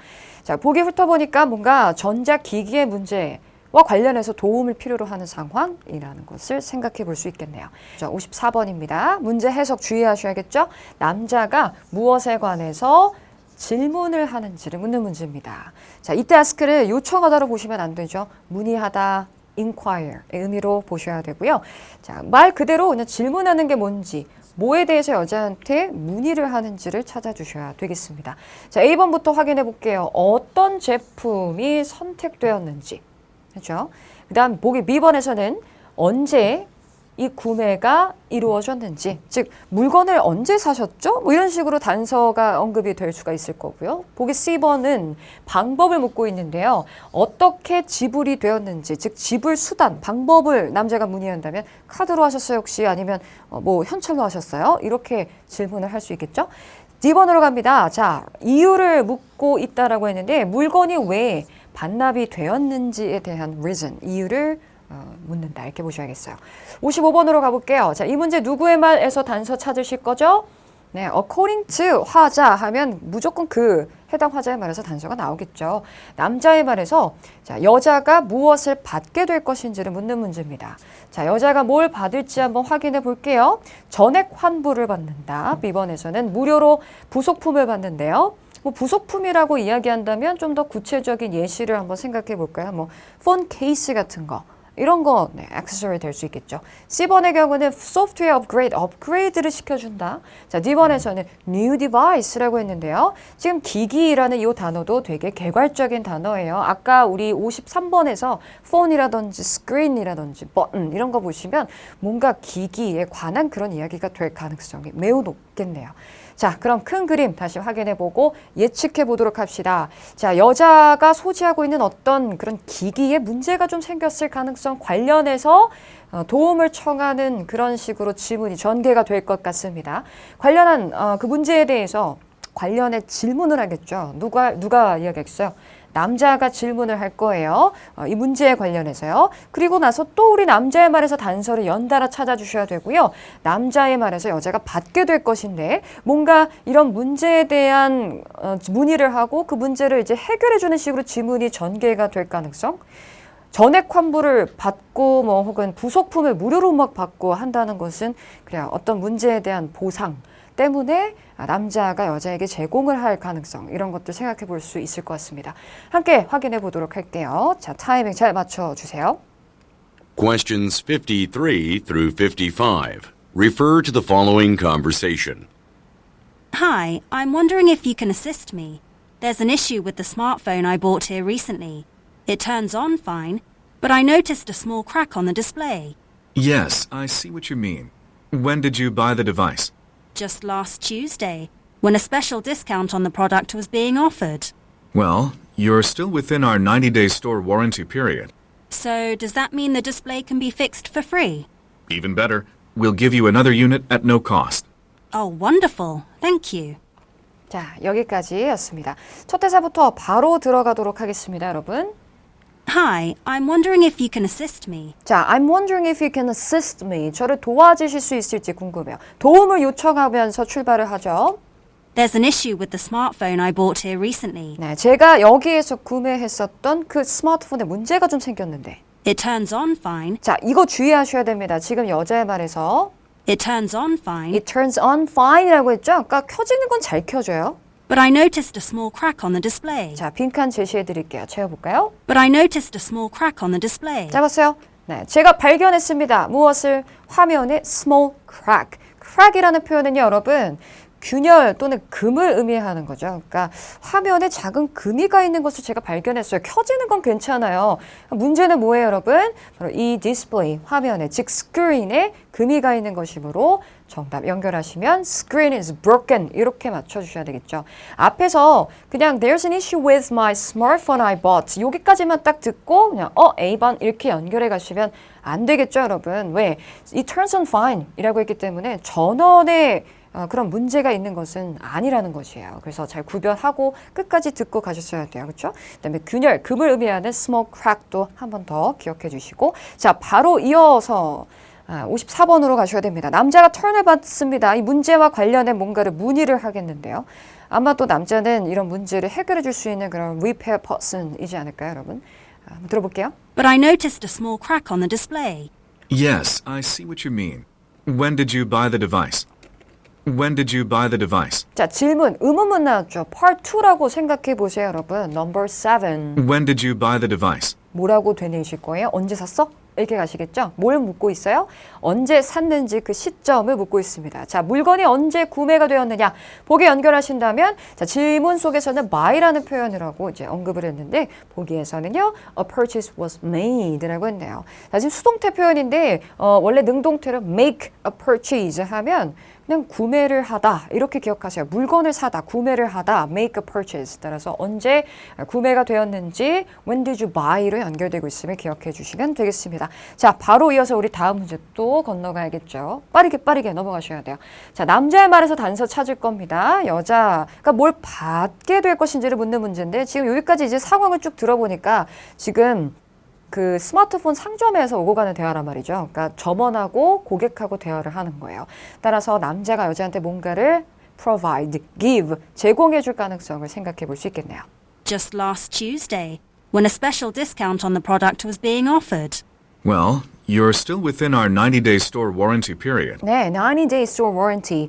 자, 보기 훑어보니까 뭔가 전자기기의 문제와 관련해서 도움을 필요로 하는 상황이라는 것을 생각해 볼 수 있겠네요. 자, 54번입니다. 문제 해석 주의하셔야겠죠? 남자가 무엇에 관해서 질문을 하는지를 묻는 문제입니다. 자, 이때 ask를 요청하다로 보시면 안 되죠. 문의하다, inquire의 의미로 보셔야 되고요. 자, 말 그대로 그냥 질문하는 게 뭔지 뭐에 대해서 여자한테 문의를 하는지를 찾아주셔야 되겠습니다. 자, A번부터 확인해 볼게요. 어떤 제품이 선택되었는지. 그렇죠? 그 다음 보기 B번에서는 언제 이 구매가 이루어졌는지, 즉 물건을 언제 사셨죠? 뭐 이런 식으로 단서가 언급이 될 수가 있을 거고요. 보기 C번은 방법을 묻고 있는데요. 어떻게 지불이 되었는지, 즉 지불 수단, 방법을 남자가 문의한다면 카드로 하셨어요 혹시 아니면 뭐 현찰로 하셨어요? 이렇게 질문을 할 수 있겠죠. D번으로 갑니다. 자, 이유를 묻고 있다라고 했는데 물건이 왜 반납이 되었는지에 대한 reason, 이유를 묻는다 이렇게 보셔야겠어요. 55번으로 가볼게요. 자, 이 문제 누구의 말에서 단서 찾으실 거죠? 네, according to 화자 하면 무조건 그 해당 화자의 말에서 단서가 나오겠죠. 남자의 말에서 자, 여자가 무엇을 받게 될 것인지를 묻는 문제입니다. 자, 여자가 뭘 받을지 한번 확인해 볼게요. 전액 환불을 받는다. B번에서는 무료로 부속품을 받는데요. 뭐 부속품이라고 이야기한다면 좀 더 구체적인 예시를 한번 생각해 볼까요? 뭐 폰 케이스 같은 거. 이런 거 액세서리 될 수 있겠죠. C번의 경우는 소프트웨어 업그레이드를 시켜준다. 자, D번에서는 new device라고 했는데요. 지금 기기라는 이 단어도 되게 개괄적인 단어예요. 아까 우리 53번에서 phone이라든지 screen이라든지 button 이런 거 보시면 뭔가 기기에 관한 그런 이야기가 될 가능성이 매우 높겠네요. 자, 그럼 큰 그림 다시 확인해보고 예측해보도록 합시다. 자, 여자가 소지하고 있는 어떤 그런 기기에 문제가 좀 생겼을 가능성 관련해서 도움을 청하는 그런 식으로 질문이 전개가 될 것 같습니다. 관련한 그 문제에 대해서 관련해 질문을 하겠죠. 누가 이야기했어요? 남자가 질문을 할 거예요. 이 문제에 관련해서요. 그리고 나서 또 우리 남자의 말에서 단서를 연달아 찾아주셔야 되고요. 남자의 말에서 여자가 받게 될 것인데 뭔가 이런 문제에 대한 문의를 하고 그 문제를 이제 해결해주는 식으로 질문이 전개가 될 가능성. 전액 환불을 받고 뭐 혹은 부속품을 무료로 막 받고 한다는 것은 그냥 어떤 문제에 대한 보상 때문에 남자가 여자에게 제공을 할 가능성 이런 것들 생각해 볼 수 있을 것 같습니다. 함께 확인해 보도록 할게요. 자, 타이밍 잘 맞춰 주세요.
Questions 53 through 55. Refer to the following conversation.
Hi, I'm wondering if you can assist me. There's an issue with the smartphone I bought here recently. It turns on fine, but I noticed a small crack on the display.
Yes, I see what you mean. When did you buy the device?
Just last Tuesday, when a special discount on the product was being offered.
Well, you're still within our 90-day store warranty period.
So, does that mean the display can be fixed for free?
Even better, we'll give you another unit at no cost.
Oh, wonderful. Thank you.
자, 여기까지였습니다. 첫 대사부터 바로 들어가도록 하겠습니다, 여러분.
Hi, I'm wondering if you can assist me.
자, I'm wondering if you can assist me. 저를 도와주실 수 있을지 궁금해요. 도움을 요청하면서 출발을 하죠.
There's an issue with the smartphone I bought here recently.
네, 제가 여기에서 구매했었던 그 스마트폰에 문제가 좀 생겼는데.
It turns on fine.
자, 이거 주의하셔야 됩니다. 지금 여자의 말에서
It turns on fine.
It turns on fine이라고 했죠? 아까 켜지는 건 잘 켜져요.
But I noticed a small crack on the display.
자, 빈칸 제시해 드릴게요. 채워볼까요?
But I noticed a small crack on the display.
잡았어요? 네, 제가 발견했습니다. 무엇을? 화면에 small crack. crack이라는 표현은요, 여러분. 균열 또는 금을 의미하는 거죠. 그러니까 화면에 작은 금이가 있는 것을 제가 발견했어요. 켜지는 건 괜찮아요. 문제는 뭐예요, 여러분? 바로 이 디스플레이, 화면에, 즉 스크린에 금이가 있는 것이므로 정답 연결하시면 screen is broken 이렇게 맞춰주셔야 되겠죠. 앞에서 그냥 there's an issue with my smartphone I bought 여기까지만 딱 듣고 그냥 A번 이렇게 연결해 가시면 안 되겠죠, 여러분. 왜? 이 turns on fine 이라고 했기 때문에 전원에 그런 문제가 있는 것은 아니라는 것이에요. 그래서 잘 구별하고 끝까지 듣고 가셨어야 돼요. 그렇죠? 그다음에 균열, 금을 의미하는 small crack도 한 번 더 기억해 주시고 자, 바로 이어서 54번으로 가셔야 됩니다. 남자가 턴을 받습니다. 이 문제와 관련된 뭔가를 문의를 하겠는데요. 아마 또 남자는 이런 문제를 해결해 줄 수 있는 그런 repair person이지 않을까요, 여러분? 한번 들어볼게요.
But I noticed a small crack on the display.
Yes, I see what you mean. When did you buy the device? When did you buy the device?
자, 질문, 의문문 나왔죠. Part 2라고 생각해 보세요, 여러분. Number 7.
When did you buy the device?
뭐라고 되뇌이실 거예요? 언제 샀어? 이렇게 가시겠죠? 뭘 묻고 있어요? 언제 샀는지 그 시점을 묻고 있습니다. 자, 물건이 언제 구매가 되었느냐? 보기 연결하신다면 자, 질문 속에서는 buy라는 표현이라고 이제 언급을 했는데 보기에서는요, a purchase was made라고 했네요. 자, 지금 수동태 표현인데 원래 능동태로 make a purchase 하면 그냥 구매를 하다 이렇게 기억하세요. 물건을 사다, 구매를 하다, make a purchase. 따라서 언제 구매가 되었는지 when did you buy로 연결되고 있음을 기억해 주시면 되겠습니다. 자, 바로 이어서 우리 다음 문제 또 건너가야겠죠. 빠르게 넘어가셔야 돼요. 자, 남자의 말에서 단서 찾을 겁니다. 여자가 뭘 받게 될 것인지를 묻는 문제인데 지금 여기까지 이제 상황을 쭉 들어보니까 지금 그 스마트폰 상점에서 오고 가는 대화란 말이죠. 그러니까 점원하고 고객하고 대화를 하는 거예요. 따라서 남자가 여자한테 뭔가를 provide, give, 제공해 줄 가능성을 생각해 볼 수 있겠네요.
Just last Tuesday, when a special discount on the product was being offered.
Well, you're still within our 90-day store warranty period.
네, 90-day store warranty.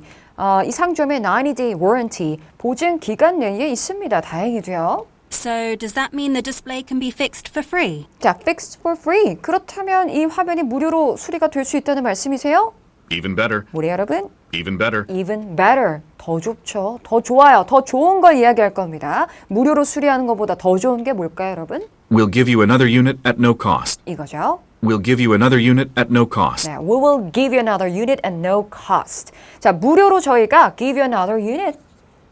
이 상점에 90-day warranty, 보증 기간 내에 있습니다. 다행히도요.
So does that mean the display can be fixed for free?
자, fixed for free. 그렇다면 이 화면이 무료로 수리가 될 수 있다는 말씀이세요?
Even better.
뭐래 여러분?
Even better.
Even better. 더 좋죠. 더 좋아요. 더 좋은 걸 이야기할 겁니다. 무료로 수리하는 것보다 더 좋은 게 뭘까요, 여러분?
We'll give you another unit at no cost.
이거죠.
We'll give you another unit at no cost.
네, we will give you another unit at no cost. 자, 무료로 저희가 give you another unit.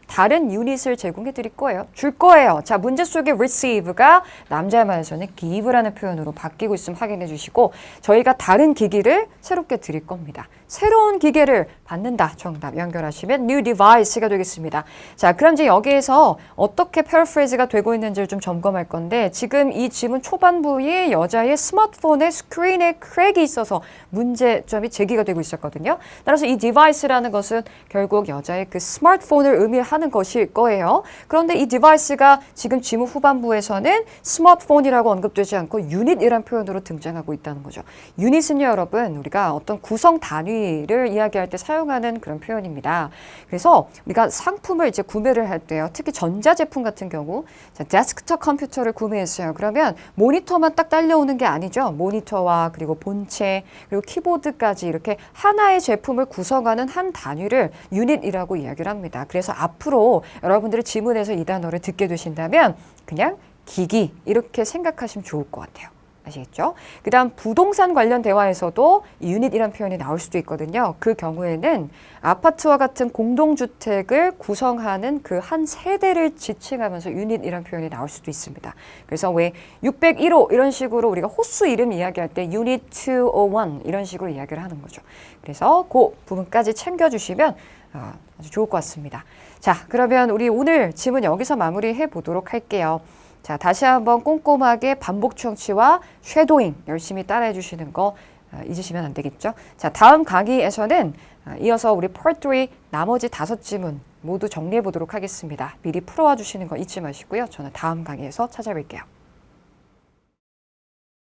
다른 유닛을 제공해 드릴 거예요. 줄 거예요. 자, 문제 속에 receive가 남자의 말에서는 give라는 표현으로 바뀌고 있으면 확인해 주시고 저희가 다른 기기를 새롭게 드릴 겁니다. 새로운 기계를 받는다. 정답 연결하시면 new device가 되겠습니다. 자, 그럼 이제 여기에서 어떻게 paraphrase가 되고 있는지를 좀 점검할 건데 지금 이 지문 초반부에 여자의 스마트폰의 스크린에 크랙이 있어서 문제점이 제기가 되고 있었거든요. 따라서 이 device라는 것은 결국 여자의 그 스마트폰을 의미하는 것일 거예요. 그런데 이 device가 지금 지문 후반부에서는 스마트폰이라고 언급되지 않고 unit이라는 표현으로 등장하고 있다는 거죠. unit은요, 여러분, 우리가 어떤 구성 단위를 이야기할 때 사용하는 그런 표현입니다. 그래서 우리가 상품을 이제 구매를 할 때요, 특히 전자제품 같은 경우, 자, 데스크톱 컴퓨터를 구매했어요. 그러면 모니터만 딱 딸려오는 게 아니죠. 모니터와 그리고 본체 그리고 키보드까지 이렇게 하나의 제품을 구성하는 한 단위를 유닛이라고 이야기를 합니다. 그래서 앞으로 여러분들이 지문에서 이 단어를 듣게 되신다면 그냥 기기 이렇게 생각하시면 좋을 것 같아요. 아시겠죠? 그 다음 부동산 관련 대화에서도 이 유닛이란 표현이 나올 수도 있거든요. 그 경우에는 아파트와 같은 공동주택을 구성하는 그 한 세대를 지칭하면서 유닛이란 표현이 나올 수도 있습니다. 그래서 왜 601호 이런 식으로 우리가 호수 이름 이야기할 때 유닛 201 이런 식으로 이야기를 하는 거죠. 그래서 그 부분까지 챙겨주시면 아주 좋을 것 같습니다. 자, 그러면 우리 오늘 지문 여기서 마무리해 보도록 할게요. 자, 다시 한번 꼼꼼하게 반복 청취와 쉐도잉 열심히 따라해 주시는 거 잊으시면 안 되겠죠? 자, 다음 강의에서는 이어서 우리 Part 3 나머지 5지문 모두 정리해 보도록 하겠습니다. 미리 풀어와 주시는 거 잊지 마시고요. 저는 다음 강의에서 찾아뵐게요.